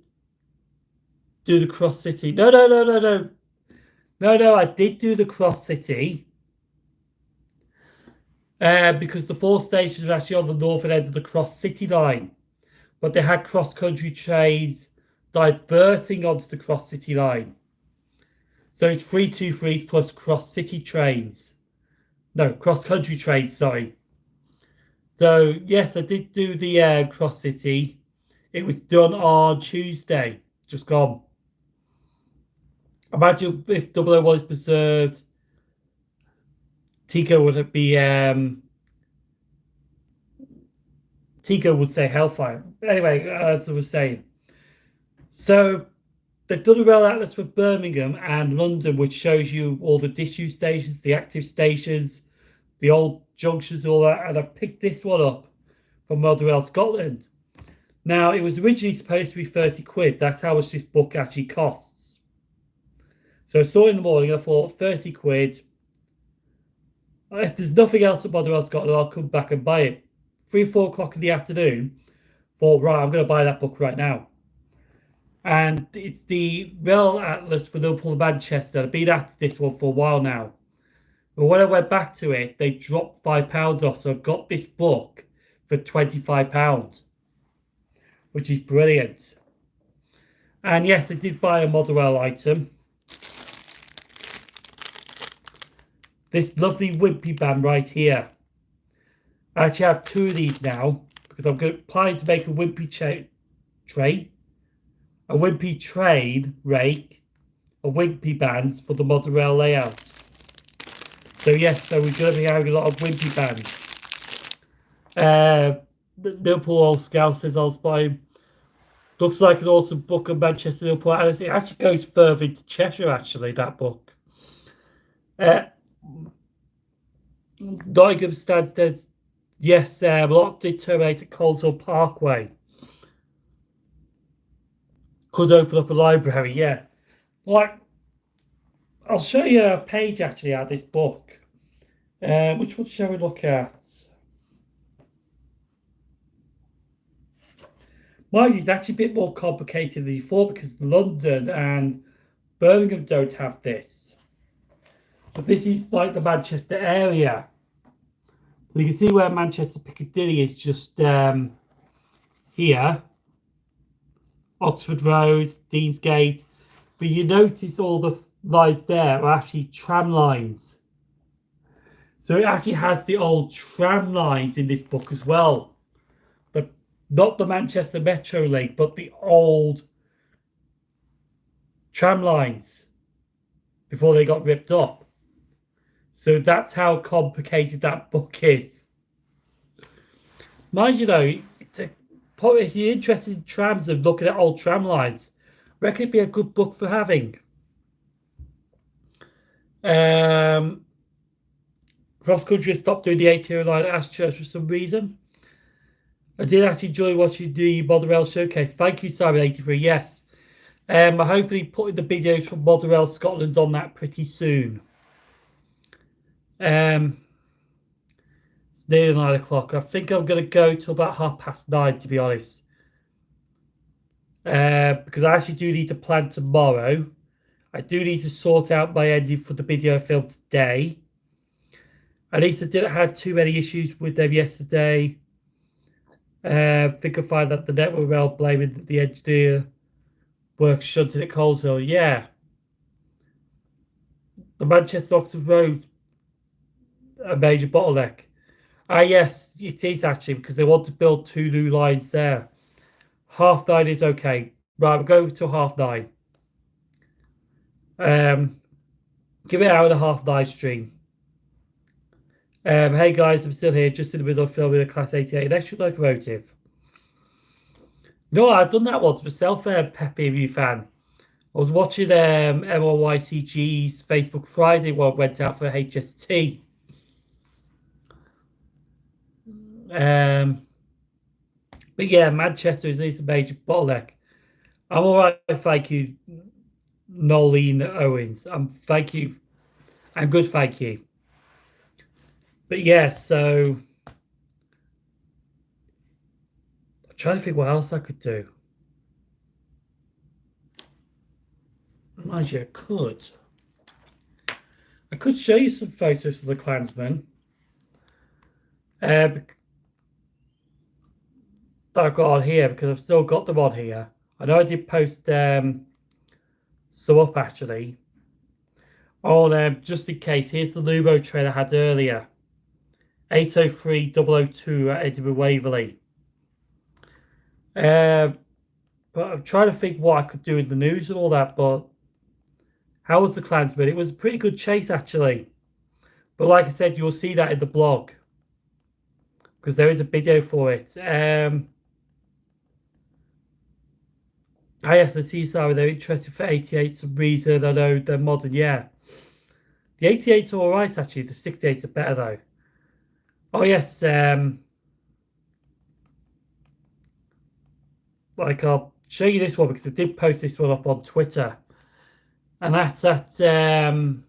do the Cross City? No, I did do the Cross City. Because the 4 stations are actually on the northern end of the Cross City line. But they had cross-country trains diverting onto the Cross City line. So it's 323s plus Cross City trains. No, cross-country trains, sorry. So, yes, I did do the Cross City. It was done on Tuesday. Just gone. Imagine if 001 was preserved. Tico would be... Tico would say Hellfire. Anyway, as I was saying. So, they've done a rail atlas for Birmingham and London, which shows you all the disused stations, the active stations, the old junctions, all that. And I picked this one up from Motherwell, Scotland. Now, it was originally supposed to be 30 quid. That's how much this book actually costs. So I saw it in the morning. I thought, 30 quid. If there's nothing else at Motherwell, Scotland, I'll come back and buy it. 3 or 4 o'clock in the afternoon. Thought, right, I'm going to buy that book right now. And it's the Rail Atlas for Liverpool and Manchester. I've been after this one for a while now. But when I went back to it, they dropped £5 off. So I've got this book for £25, which is brilliant. And yes, I did buy a Motherwell item. This lovely wimpy band right here. I actually have 2 of these now because I'm planning to make a wimpy train, a wimpy train rake, a wimpy bands for the Motherwell layout. So yes, so we're going to be having a lot of wimpy bands. Liverpool Old Scout says I'll buy him. Looks like an awesome book of Manchester Liverpool. And it actually goes further into Cheshire, actually, that book. Nottingham Stansted, yes, a lot did terminate at Coleshill Parkway. Could open up a library, yeah. Like, I'll show you a page actually out of this book. Which one shall we look at? Mind you, it's actually a bit more complicated than you thought because London and Birmingham don't have this. But this is like the Manchester area. So you can see where Manchester Piccadilly is just here. Oxford Road, Deansgate. But you notice all the lines there are actually tram lines. So it actually has the old tram lines in this book as well. But not the Manchester Metro Link, but the old tram lines before they got ripped up. So that's how complicated that book is. Mind you though, if you're interested in trams and looking at old tram lines, I reckon it'd be a good book for having. Cross Country stopped doing the 8 line at Ashchurch for some reason. I did actually enjoy watching the Motherwell showcase. Thank you, Simon83. Yes. I'm hopefully putting the videos from Motherwell Scotland on that pretty soon. It's nearly 9 o'clock. I think I'm going to go till about 9:30, to be honest. Because I actually do need to plan tomorrow. I do need to sort out my ending for the video I filmed today. At least I didn't have too many issues with them yesterday. I think I find that the network rail blaming the engineer work shunted at Coleshill. Yeah. The Manchester Oxford Road, a major bottleneck. Yes, it is actually because they want to build 2 new lines there. 9:30 is okay. Right, we'll go to 9:30. Give it an hour and a half live stream. Hey guys, I'm still here, just in the middle of filming a Class 88 electric locomotive. No, I've done that once myself, Peppy, if you fan. I was watching MRYCG's Facebook Friday one went out for HST. Um, but yeah, Manchester is a major bottleneck. I'm all right, thank you, Nolene Owens. Thank you. I'm good, thank you. But yeah, so I'm trying to think what else I could do. Mind you, I could show you some photos of the Klansmen. That I've got on here because I've still got them on here. I know I did post some up actually. On just in case, here's the Lumo train I had earlier. 803002 at Edinburgh Waverley. But I'm trying to think what I could do in the news and all that. But how was the Klansman? It was a pretty good chase actually. But like I said, you'll see that in the blog because there is a video for it. Yes, I see, sorry, they're interested for 88 some reason. I know they're modern, yeah. The 88s are alright actually, the 68s are better though. Oh yes, like I'll show you this one because I did post this one up on Twitter. And that's at can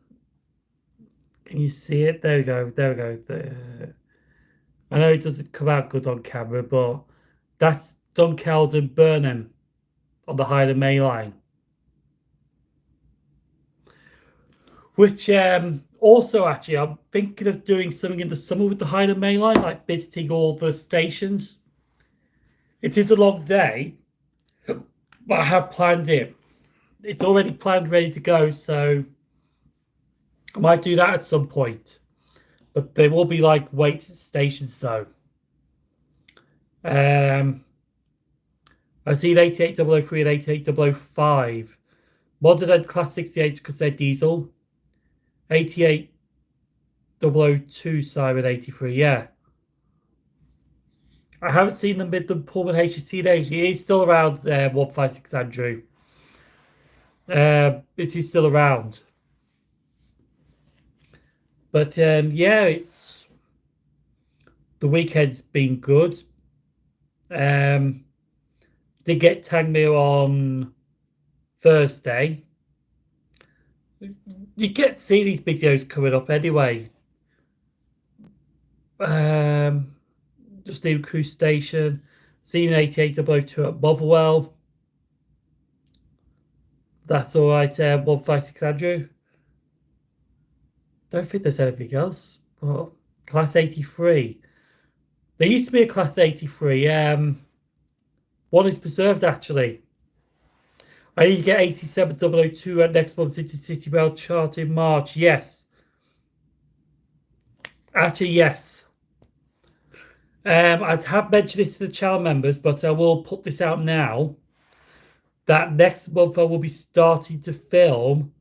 you see it? There we go, there we go. I know it doesn't come out good on camera, but that's Dunkeld and Burnham on the Highland Main Line. Which also actually I'm thinking of doing something in the summer with the Highland Main Line, like visiting all the stations. It is a long day, but I have planned it. It's already planned, ready to go, so I might do that at some point. But there will be like wait stations though. I've seen 88003 and 88005. Modern and Class 68s because they're diesel. 88002 Simon 83, yeah. I haven't seen the Midland Pullman HSC in ages. It is still around 156 Andrew. It is still around. But yeah, it's the weekend's been good. Did get Tangmere on Thursday. You get to see these videos coming up anyway. Just leave Cruise Station. Seen 8802 at Motherwell. That's all right. 156 Andrew. Don't think there's anything else. But Class 83. There used to be a Class 83. One is preserved actually. I need to get 87002 at next month's Intercity Rail chart in March. Yes. Actually, yes. I have mentioned this to the channel members, but I will put this out now. That next month I will be starting to film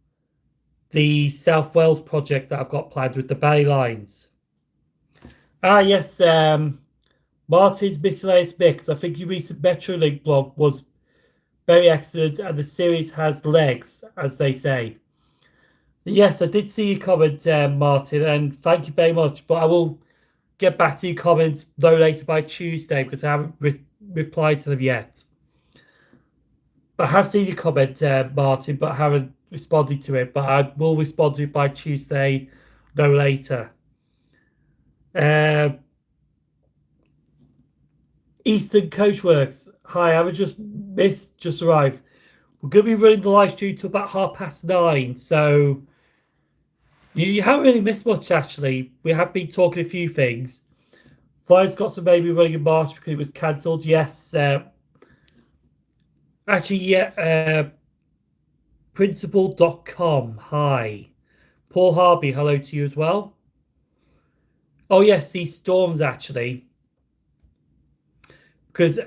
the South Wales project that I've got planned with the Valley Lines. Ah, yes. Martin's Miscellaneous Mix. I think your recent Metrolink blog was very excellent, and the series has legs, as they say. Yes, I did see your comment, Martin, and thank you very much. But I will get back to your comments no later by Tuesday because I haven't replied to them yet. But I have seen your comment, Martin, but I haven't responded to it. But I will respond to it by Tuesday, no later. Eastern Coachworks. Hi, I've just arrived. We're going to be running the live stream to about 9:30. So you haven't really missed much, actually. We have been talking a few things. Flyers got some maybe running in March because it was cancelled. Yes. Actually, yeah. Principal.com. Hi. Paul Harvey, hello to you as well. Oh, yes, these storms, actually. Because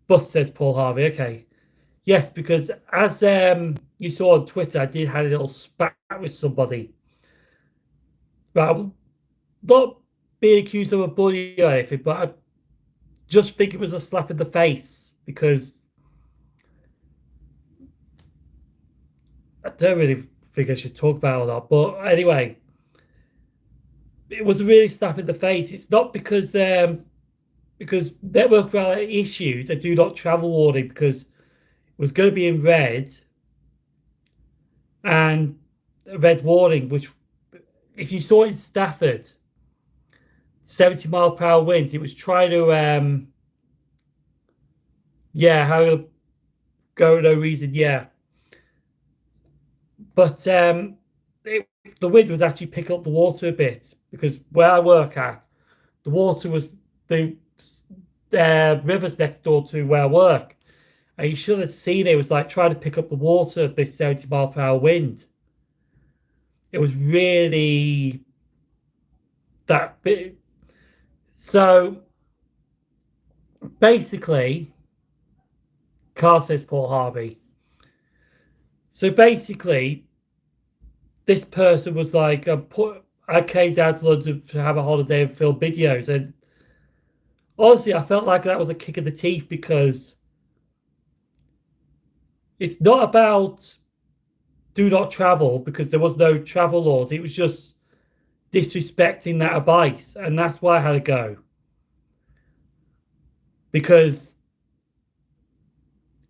Bus says Paul Harvey, okay. Yes, because as you saw on Twitter, I did have a little spat with somebody. But I'm not being accused of a bully or anything, but I just think it was a slap in the face because I don't really think I should talk about it or not. But anyway, it was a really slap in the face. It's not because network reality issued a do not travel warning because it was going to be in red and a red warning, which if you saw it in Stafford, 70 mile per hour winds, it was trying to yeah, how go no reason, yeah. But the wind was actually picking up the water a bit because where I work at, the water was the rivers next door to where I work. And you should have seen it. It was like trying to pick up the water of this 70 mile per hour wind. It was really that bit. So basically, Carl says Paul Harvey. So basically, this person was like, I came down to London to have a holiday and film videos. And honestly, I felt like that was a kick in the teeth because it's not about do not travel because there was no travel laws. It was just disrespecting that advice. And that's why I had to go. Because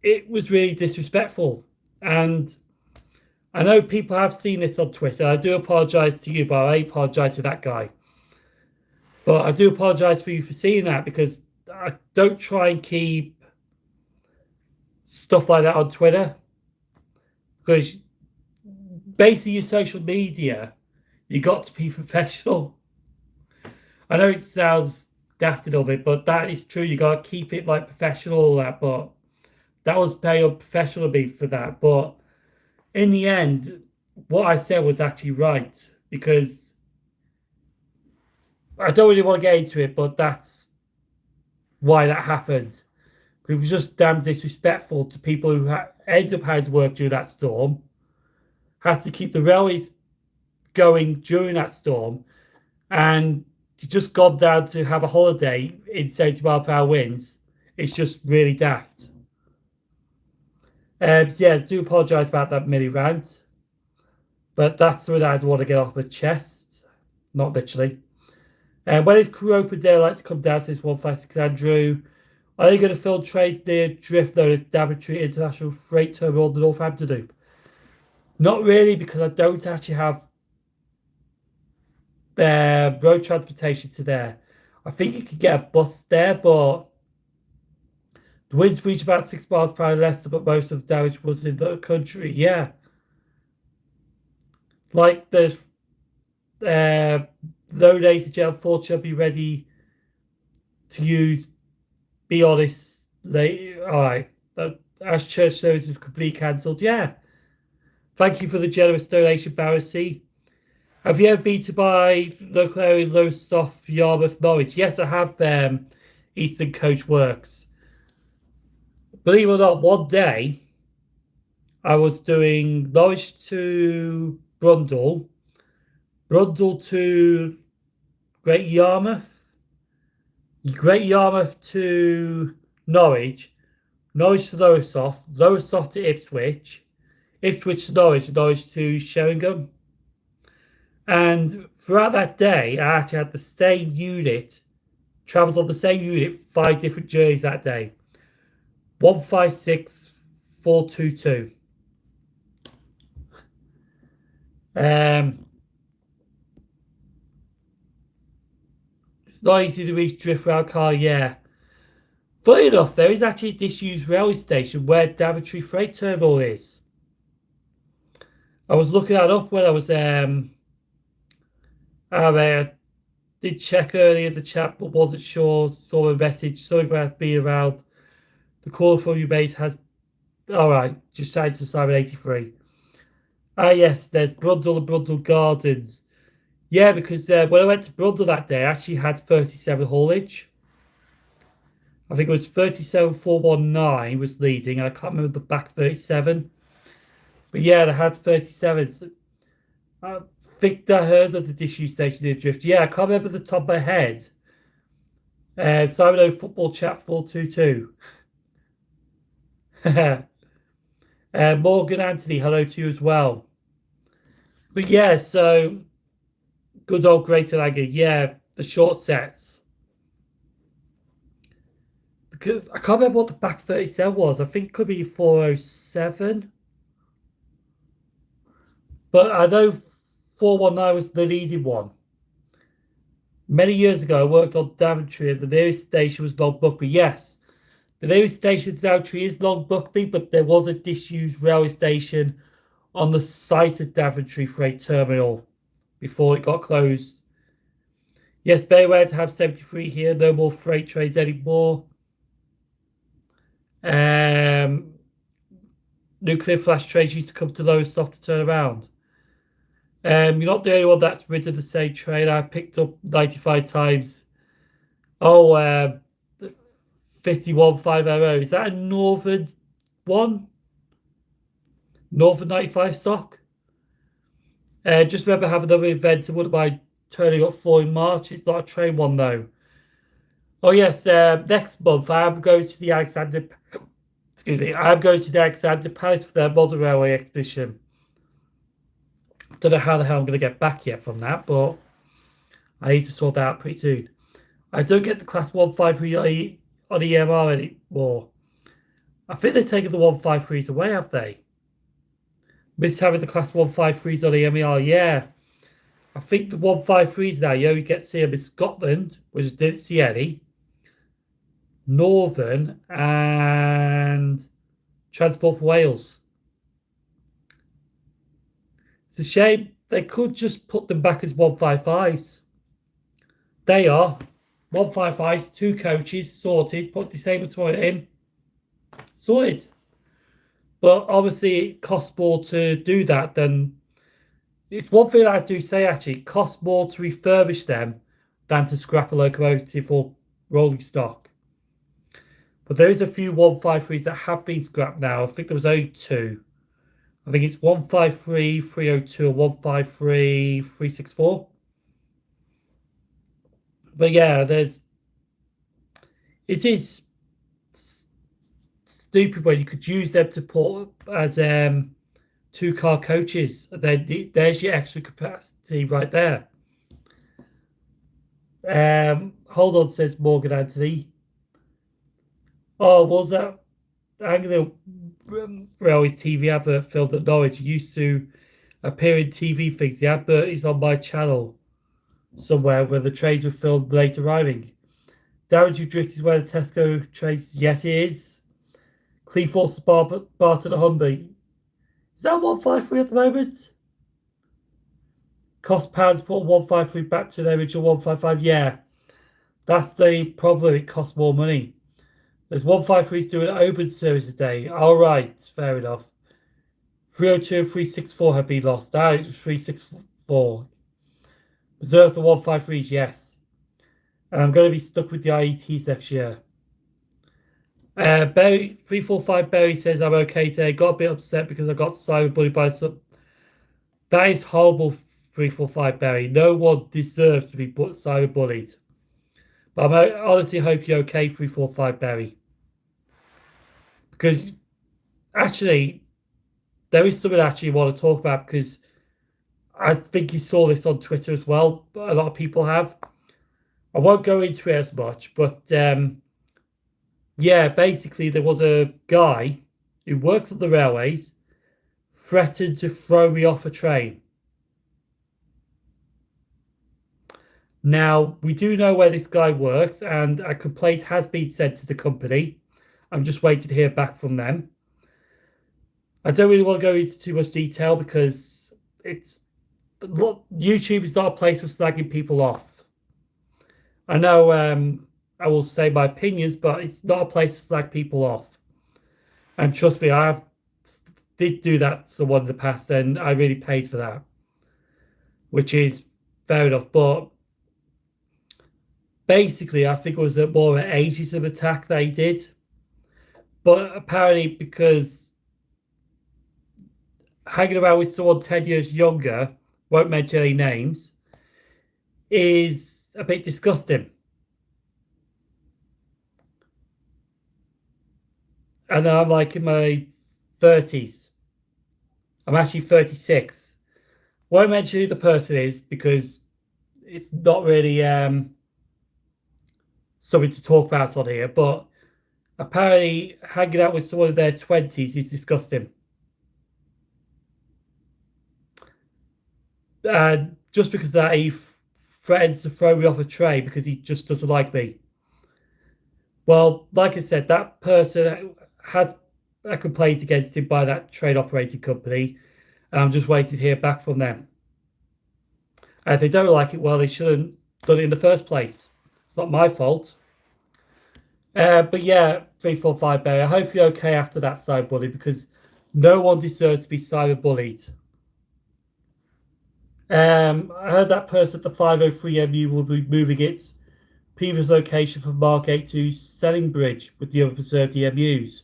it was really disrespectful. And I know people have seen this on Twitter. I do apologize to you, but I apologize to that guy. But I do apologize for you for seeing that because I don't try and keep stuff like that on Twitter. Because basically your social media, you got to be professional. I know it sounds daft a little bit, but that is true. You got to keep it like professional, all that. But that was very unprofessional of me for that. But in the end, what I said was actually right because I don't really want to get into it, but that's why that happened. It was just damn disrespectful to people who ended up having to work during that storm, had to keep the railways going during that storm, and you just gone down to have a holiday in 70 mile per hour winds. It's just really daft. So yeah, I do apologise about that mini rant, but that's something I'd want to get off my chest, not literally. When is crew open day like to come down to this 156 Andrew? Are you going to film trains near Drift known as Daventry International Freight Terminal in the Northampton Loop? Not really, because I don't actually have road transportation to there. I think you could get a bus there, but the winds reach about 6 miles per hour less, but most of the damage was in the country. Yeah. Like there's low days to unfortunately be ready to use. Be honest, late. All right. As church service was completely cancelled. Yeah. Thank you for the generous donation, barrowc. Have you ever been to my local area, Lowestoft, Yarmouth, Norwich? Yes, I have. Eastern Coach Works. Believe it or not, one day I was doing Norwich to Brundall, Brundall to Great Yarmouth, Great Yarmouth to Norwich, Norwich to Lowestoft, Lowestoft to Ipswich, Ipswich to Norwich, Norwich to Sheringham. And throughout that day, I actually had the same unit, travelled on the same unit, 5 different journeys that day. 156422. It's not easy to reach Drift Rail Car, yeah. Funny enough, there is actually a disused railway station where Daventry Freight Terminal is. I was looking that up when I was I did check earlier in the chat, but wasn't sure. Saw a message. Something has been around. The call from your mate has. All right, just trying to Simon83. Ah, yes, there's Brundle and Brundle Gardens. Yeah, because when I went to Brundle that day, I actually had 37 haulage. I think it was 37419 was leading, and I can't remember the back 37. But yeah, they had 37. So I think I heard of the disused station near Drift. Yeah, I can't remember the top of my head. Simon O Football Chat 422. Morgan Anthony, hello to you as well. But yeah, so Good old Greater Lager. Yeah, the short sets. Because I can't remember what the back 37 was. I think it could be 407. But I know 419 was the leading one. Many years ago, I worked on Daventry and the nearest station was Long Buckby. Yes, the nearest station to Daventry is Long Buckby, but there was a disused railway station on the site of Daventry Freight Terminal before it got closed. Yes, beware to have 73 here. No more freight trains anymore. Nuclear flash trains used to come to Lowestoft to turn around. You're not the only one that's ridden the same train. I picked up 95 times. Oh, 51500. Is that a Northern one? Northern 95 stock? Just remember have another event. I wouldn't mind turning up for in March. It's not a train one though. Oh yes, next month I'm going to the Alexander. Excuse me. I'm going to the Alexander Palace for their modern railway exhibition. Don't know how the hell I'm going to get back yet from that, but I need to sort that out pretty soon. I don't get the class 153 on EMR anymore. I think they've taken the 153s away, have they? Miss having the class 153s on EMR, yeah. I think the 153s now, you get to see them in Scotland, which I didn't see any. Northern and Transport for Wales. It's a shame. They could just put them back as 155s. They are 155s, 2 coaches, sorted, put disabled toilet in, sorted. But obviously it costs more to do that than... It's one thing I do say actually, it costs more to refurbish them than to scrap a locomotive or rolling stock. But there is a few 153s that have been scrapped now. I think there was only 2. I think it's 153 302 or 153 364. But yeah, it is stupid when you could use them to put as 2-car coaches. Then there's your extra capacity right there. Hold on, says Morgan Anthony. Oh, was that Anglia Railways TV advert filmed at Norwich? It used to appear in TV things. The advert is on my channel somewhere where the trains were filmed late arriving. Daventry Drift is where the Tesco trains. Yes, it is. Cleethorpes Barton at Humby. Is that 153 at the moment? Cost pounds put 153 back to the original 155. Yeah, that's the problem. It costs more money. There's 153s doing an open service a day. All right, fair enough. 302 and 364 have been lost. Now it's 364. Preserve the 153s, yes. And I'm going to be stuck with the IETs next year. Barry 345 Barry says I'm okay today. Got a bit upset because I got cyberbullied by some. That is horrible, 345 Barry. No one deserves to be cyberbullied. But I honestly hope you're okay, 345 Barry. Because actually, there is something I actually want to talk about because I think you saw this on Twitter as well. But a lot of people have. I won't go into it as much, but yeah, basically there was a guy who works on the railways threatened to throw me off a train. Now, we do know where this guy works, and a complaint has been sent to the company. I'm just waiting to hear back from them. I don't really want to go into too much detail because YouTube is not a place for slagging people off. I know I will say my opinions, but it's not a place to slag people off. And trust me, did do that to someone in the past, and I really paid for that, which is fair enough. But basically, I think it was more an ageism attack that he did. But apparently, because hanging around with someone 10 years younger, won't mention any names, is a bit disgusting. And I'm like in my 30s. I'm actually 36. Won't mention who the person is because it's not really something to talk about on here, but apparently hanging out with someone in their 20s is disgusting. And just because of that, he threatens to throw me off a train because he just doesn't like me. Well, like I said, that person has a complaint against him by that train operating company, and I'm just waiting to hear back from them. And if they don't like it, well, they shouldn't have done it in the first place. It's not my fault. But yeah, 345 Barry, I hope you're okay after that cyberbullying, because no one deserves to be cyberbullied. I heard that person at the 503 MU will be moving its previous location from Margate to Sellingbridge with the other preserved EMUs.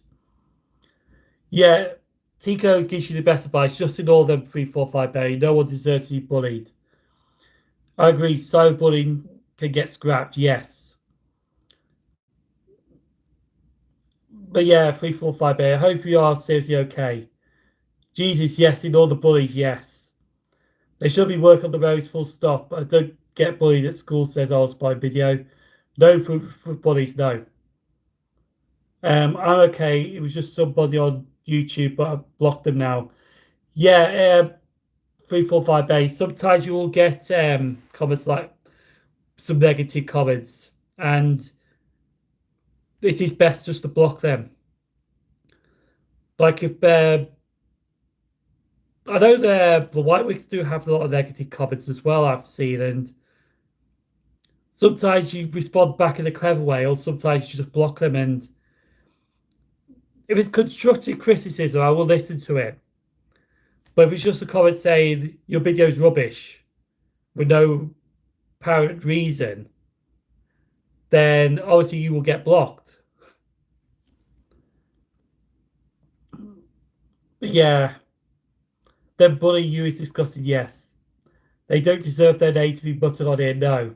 Yeah, Tico gives you the best advice. Just ignore them 345 Barry. No one deserves to be bullied. I agree, cyberbullying can get scrapped, yes. But yeah, 345 Barry, I hope you are seriously okay. Jesus, yes, ignore the bullies, yes. They should be working on the roads full stop. I don't get bullied at school, says I'll spy video. No for bullies, no. I'm okay. It was just somebody on YouTube, but I've blocked them now. Yeah, 345 days. Sometimes you will get comments like some negative comments, and it is best just to block them. Like if I know the White Wicks do have a lot of negative comments as well, I've seen, and sometimes you respond back in a clever way, or sometimes you just block them. And if it's constructive criticism, I will listen to it. But if it's just a comment saying your video's rubbish with no apparent reason, then obviously you will get blocked. But yeah, them bullying you is disgusting, yes. They don't deserve their name to be buttered on here, no.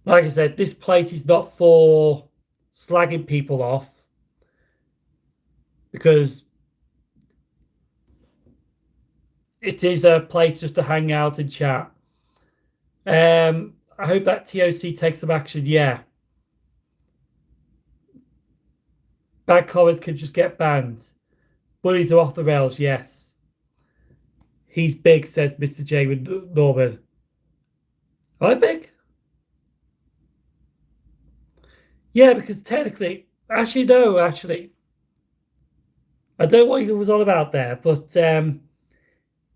Like I said, this place is not for slagging people off, because it is a place just to hang out and chat. I hope that TOC takes some action, yeah. Bad comments can just get banned. Bullies are off the rails, yes. He's big, says Mr. J with Norman. Am I big? Yeah, because technically, actually, no, actually. I don't know what he was on about there, but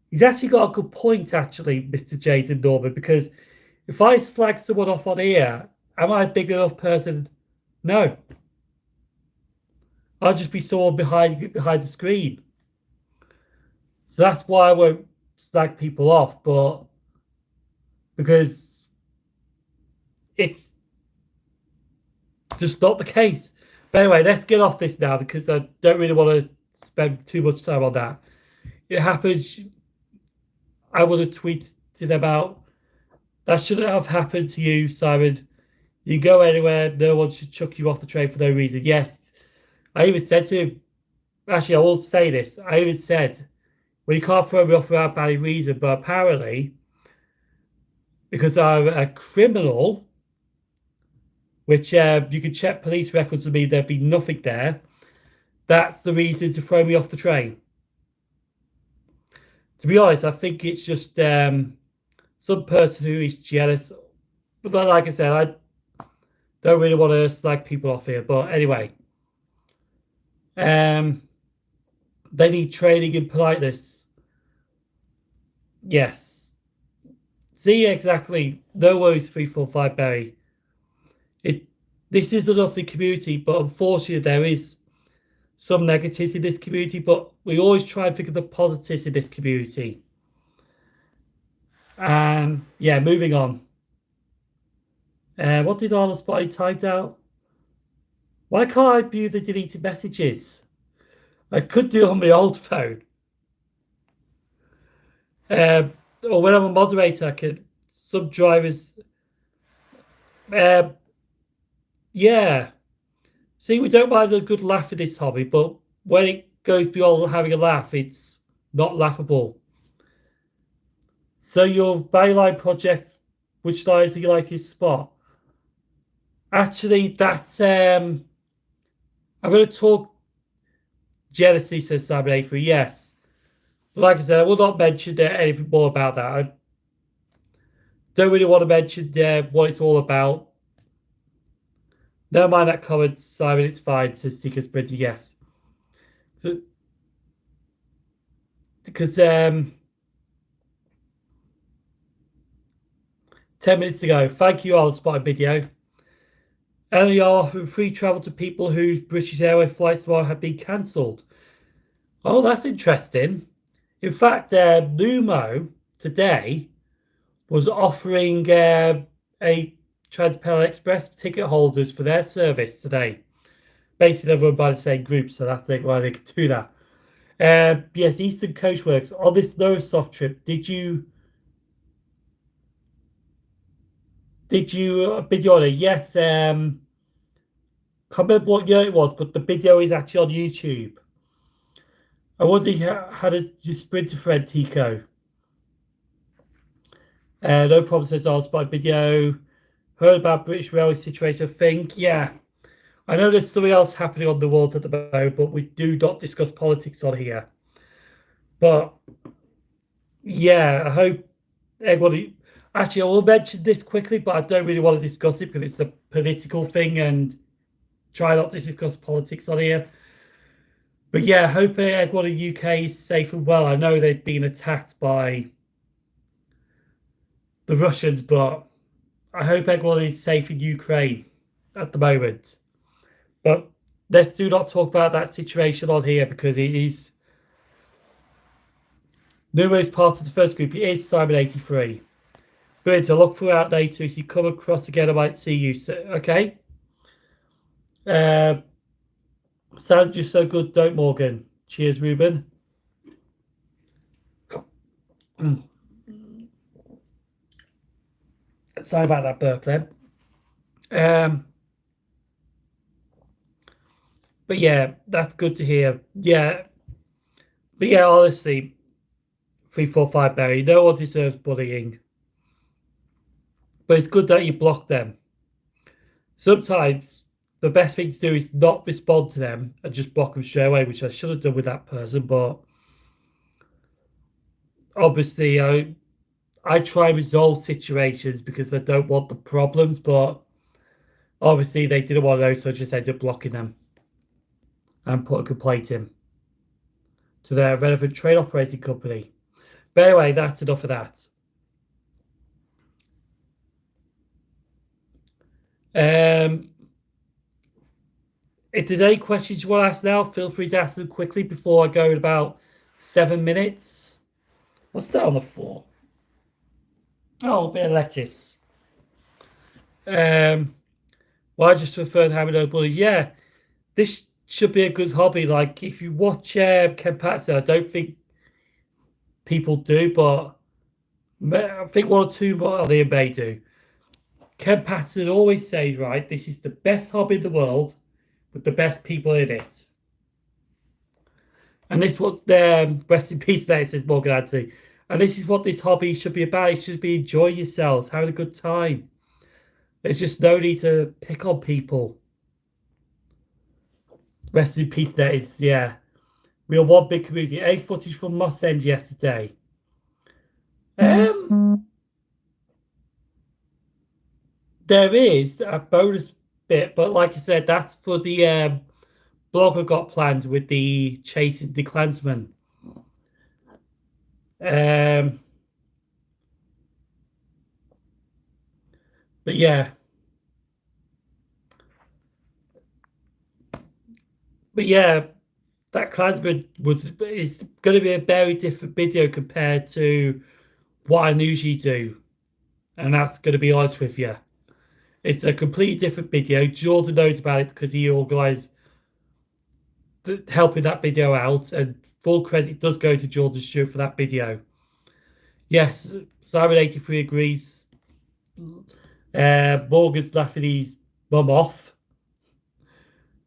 he's actually got a good point, actually, Mr. Jaden Norman, because if I slag someone off on here, am I a big enough person? No. I'll just be someone behind the screen. So that's why I won't slag people off, but because it's just not the case. But anyway, let's get off this now, because I don't really want to spend too much time on that. It happens. I would have tweeted about that shouldn't have happened to you, Simon. You go anywhere, no one should chuck you off the train for no reason. Yes, I even said to him, actually, I will say this. I even said, well, you can't throw me off without any reason, but apparently, because I'm a criminal, which you can check police records of me, there'd be nothing there. That's the reason to throw me off the train. To be honest, I think it's just some person who is jealous. But like I said, I don't really want to slag people off here. But anyway, they need training in politeness. Yes. See, exactly. No worries, 345 Barry. This is a lovely community, but unfortunately there is some negatives in this community, but we always try and think of the positives in this community. And yeah, moving on. What did Arnold Spotty typed out? Why can't I view the deleted messages? I could do it on my old phone. Or when I'm a moderator, I could. Some drivers. Yeah. See, we don't mind a good laugh in this hobby, but when it goes beyond having a laugh, it's not laughable. So your Bayline project, which lines are you like to spot? Actually, that's I'm going to talk jealousy, says Simon A3. Yes, but like I said, I will not mention anything more about that. I don't really want to mention what it's all about. Never mind that comment, Simon. It's fine, says TicoSprinter. Yes, so, because 10 minutes ago. Thank you all, spotted video. Only are offering free travel to people whose British Airways flights tomorrow have been cancelled. Oh, that's interesting. In fact, Lumo today was offering a Trans-Pennine Express ticket holders for their service today. Basically, they're run by the same group, so that's why they could do that. Yes, Eastern Coastworks on this Lowestoft trip. Did you video on it? Yes. Can't remember what year it was, but the video is actually on YouTube. I wonder how does your Sprinter friend Tico? No problem, says on spot video. Heard about British Railway situation. Think, yeah. I know there's something else happening on the world at the moment, but we do not discuss politics on here. But yeah, I hope everybody. Actually, I will mention this quickly, but I don't really want to discuss it because it's a political thing and try not to discuss politics on here. But yeah, I hope everyone in the UK is safe and well. I know they've been attacked by the Russians, but I hope everyone is safe in Ukraine at the moment. But let's do not talk about that situation on here because it is numerous part of the first group. It is Sim0nTrains. Brilliant. I'll look throughout later. If you come across again, I might see you. So, okay. Sounds just so good, don't Morgan? Cheers, Ruben. Sorry about that burp then. But yeah, that's good to hear. Yeah. But yeah, honestly, 345 Barry, no one deserves bullying. But it's good that you block them. Sometimes the best thing to do is not respond to them and just block them straight away, which I should have done with that person. But obviously, I try and resolve situations because I don't want the problems. But obviously, they didn't want to know, so I just ended up blocking them and put a complaint in to their relevant train operating company. But anyway, that's enough of that. If there's any questions you want to ask now, feel free to ask them quickly before I go in about 7 minutes. What's that on the floor? Oh, a bit of lettuce. Well, I just prefer having no bullies. Yeah, this should be a good hobby. Like, if you watch Ken Patterson, I don't think people do, but I think one or two more on the may do. Ken Patterson always says, right, this is the best hobby in the world with the best people in it. And this is what rest in peace there, says Morgan Anthony. And this is what this hobby should be about. It should be enjoy yourselves, having a good time. There's just no need to pick on people. Rest in peace there is, yeah. We are one big community. A footage from Moss End yesterday. There is a bonus bit, but like I said, that's for the blog I got planned with the chasing the Klansman. But yeah. But yeah, that Klansman is going to be a very different video compared to what I usually do. And that's going to be honest with you. It's a completely different video. Jordan knows about it because he organised helping that video out, and full credit does go to Jordan Stewart for that video. Yes, Sim0nTrains agrees. Morgan's laughing his mum off.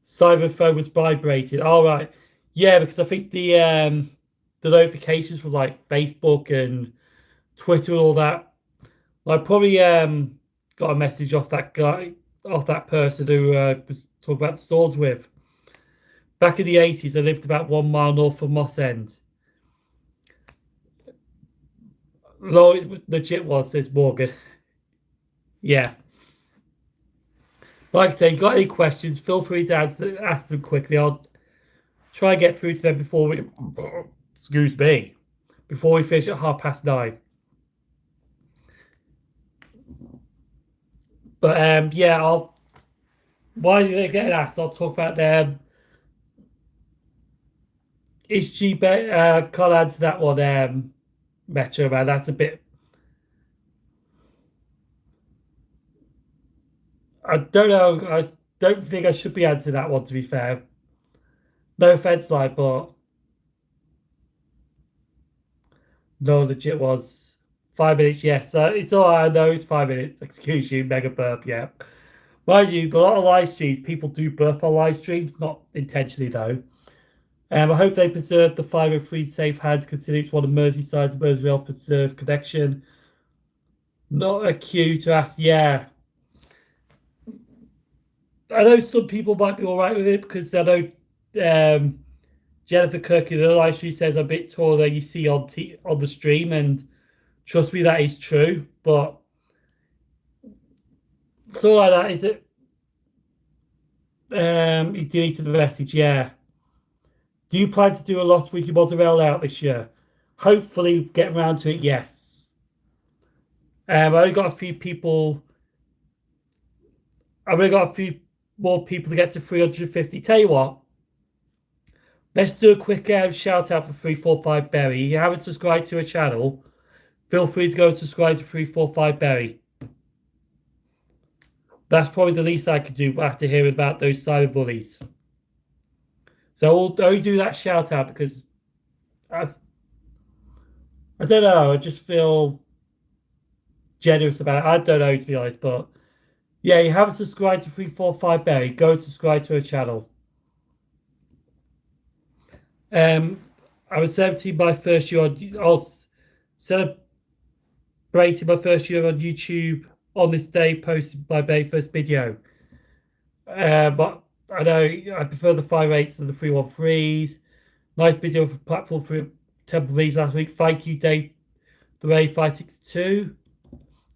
Simon phone was vibrating. All right, yeah, because I think the notifications from like Facebook and Twitter and all that. I probably got a message off that guy, off that person who was talking about the stores with. Back in the 80s, I lived about 1 mile north of Moss End. No, it legit was, says Morgan. Yeah. Like I say, you got any questions, feel free to ask them quickly. I'll try and get through to them before we, excuse me, before we finish at 9:30. But yeah, while they're getting asked, I'll talk about them. Is G can't answer that one, Metro Man. That's a bit. I don't know. I don't think I should be answering that one, to be fair. No offense, like, but no, legit was 5 minutes. Yes, it's all right. I know it's 5 minutes. Excuse you, mega burp. Yeah, mind you, a lot of live streams, people do burp on live streams, not intentionally though. I hope they preserve the 503 safe hands, considering it's one of Merseyside's most well preserved connection. Not a cue to ask. Yeah, I know some people might be all right with it because I know Jennifer Kirk in her live stream says a bit taller than you see on the stream, and trust me, that is true. But so like that, is it? He deleted the message. Yeah. Do you plan to do a lot with your mozzarella out this year? Hopefully, get around to it. Yes. I only got a few people. I've only got a few more people to get to 350. Tell you what, let's do a quick shout out for 345 Berry. If you haven't subscribed to her channel, feel free to go subscribe to 345 Berry. That's probably the least I could do after hearing about those cyber bullies. So I'll only do that shout out because I don't know. I just feel generous about it. I don't know, to be honest, but yeah, you haven't subscribed to 345 Berry, go subscribe to her channel. I was 17 my first year on. I was celebrating my first year on YouTube on this day, posted my very first video. But I know I prefer the 5.8s to the 313s. Nice video for platform for Temple Leads last week. Thank you, Dave. The Ray 562.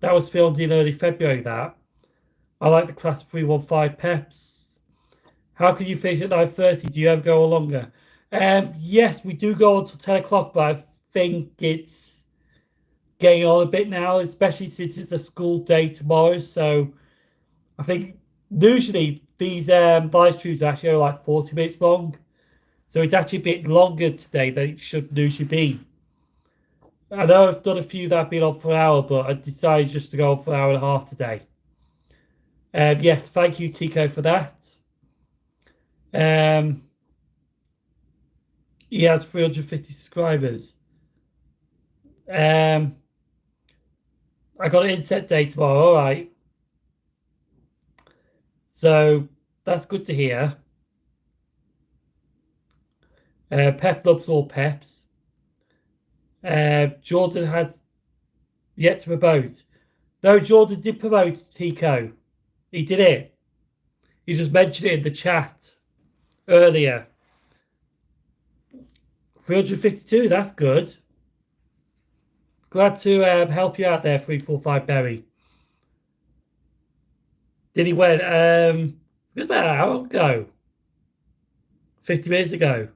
That was filmed in early February. That I like the class 315 Peps. How can you finish at 9:30? Do you ever go longer? Yes, we do go until 10 o'clock, but I think it's getting on a bit now, especially since it's a school day tomorrow. So I think usually these live streams are actually only like 40 minutes long. So it's actually a bit longer today than it should usually be. I know I've done a few that have been on for an hour, but I decided just to go on for an hour and a half today. Yes, thank you, Tico, for that. He has 350 subscribers. I got an inset day tomorrow. All right. So that's good to hear. Pep loves all peps. Jordan has yet to promote. No, Jordan did promote Tico. He did it. He just mentioned it in the chat earlier. 352, that's good. Glad to help you out there, 345 Berry. Did he win? It was about an hour ago. 50 minutes ago.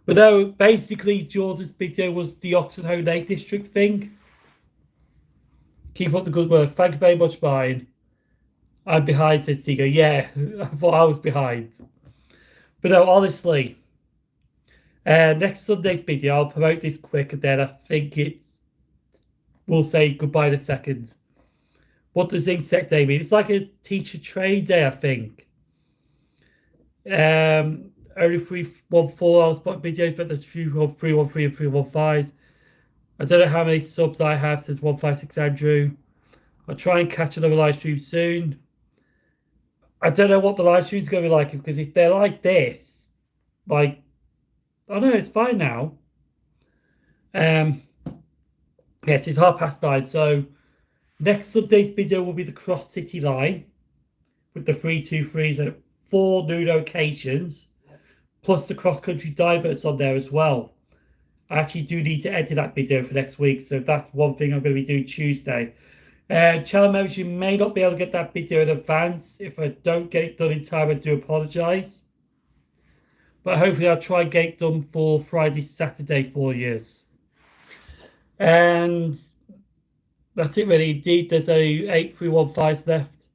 But no, basically, Jordan's video was the Oxenholme Lake District thing. Keep up the good work. Thank you very much, Brian. I'm behind, says Tigo. Yeah, I thought I was behind. But no, honestly, next Sunday's video, I'll promote this quick, and then I think we'll say goodbye in a second. What does Insect Day mean? It's like a teacher trade day, I think. Only 314 on spot videos, but there's a few on 313 and 315s. I don't know how many subs I have, says 156 Andrew. I'll try and catch another live stream soon. I don't know what the live stream's going to be like, because if they're like this, like, I don't know, it's fine now. Yes, it's 9:30. So next Sunday's video will be the Cross City line with the 323s at 4 new locations, plus the cross country diverts on there as well. I actually do need to edit that video for next week, so that's one thing I'm going to be doing Tuesday. Channel members, you may not be able to get that video in advance. If I don't get it done in time, I do apologise. But hopefully I'll try and get it done for Friday, Saturday for you. And that's it really. Indeed, there's only 8315s left.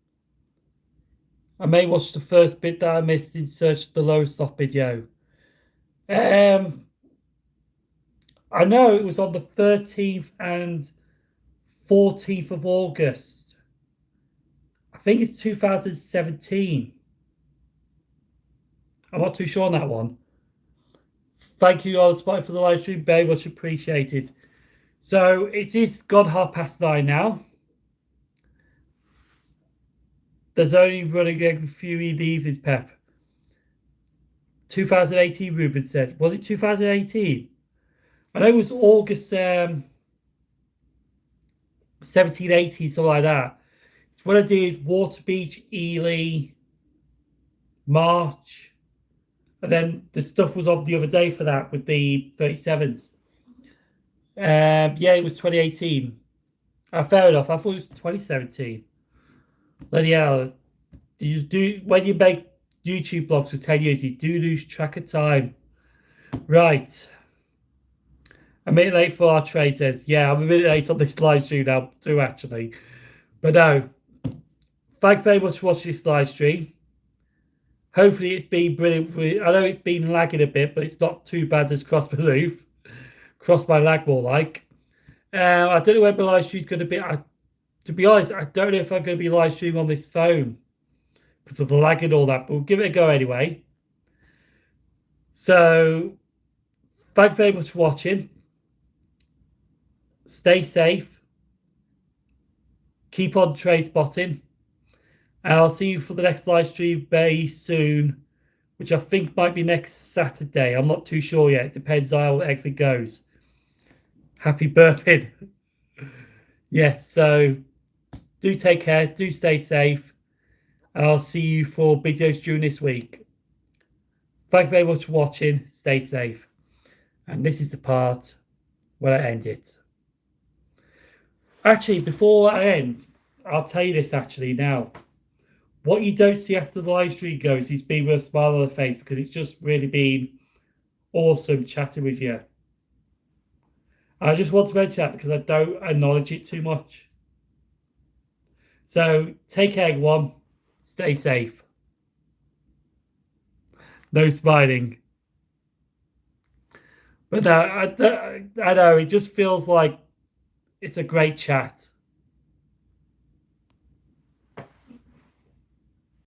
I may watch the first bit that I missed in search of the lowest off video. I know it was on the 13th and 14th of August. I think it's 2017. I'm not too sure on that one. Thank you all for the live stream. Very much appreciated. So it is gone 9:30 now. There's only running a few in the evenings, Pep. 2018, Ruben said. Was it 2018? I know it was August 17, 18, something like that. It's when I did Water Beach, Ely, March. And then the stuff was on the other day for that with the 37s. Yeah, it was 2018. Fair enough. I thought it was 2017. Bloody hell. When you make YouTube blogs for 10 years, you do lose track of time. Right. A minute late for our trade says, yeah, I'm a minute late on this live stream now too, actually. But no. Thank you very much for watching this live stream. Hopefully it's been brilliant. I know it's been lagging a bit, but it's not too bad as Cross my roof. Cross my lag more like. I don't know when my live stream's going to be. To be honest, I don't know if I'm going to be live streaming on this phone because of the lag and all that, but we'll give it a go anyway. So, thank you very much for watching. Stay safe. Keep on train spotting. And I'll see you for the next live stream very soon, which I think might be next Saturday. I'm not too sure yet. It depends on how everything goes. Happy burping. Yes, so do take care. Do stay safe. And I'll see you for videos during this week. Thank you very much for watching. Stay safe. And this is the part where I end it. Actually, before I end, I'll tell you this actually now. What you don't see after the live stream goes is being with a smile on the face, because it's just really been awesome chatting with you. I just want to mention that because I don't acknowledge it too much. So take care, everyone. Stay safe. No smiling. But I know it just feels like it's a great chat.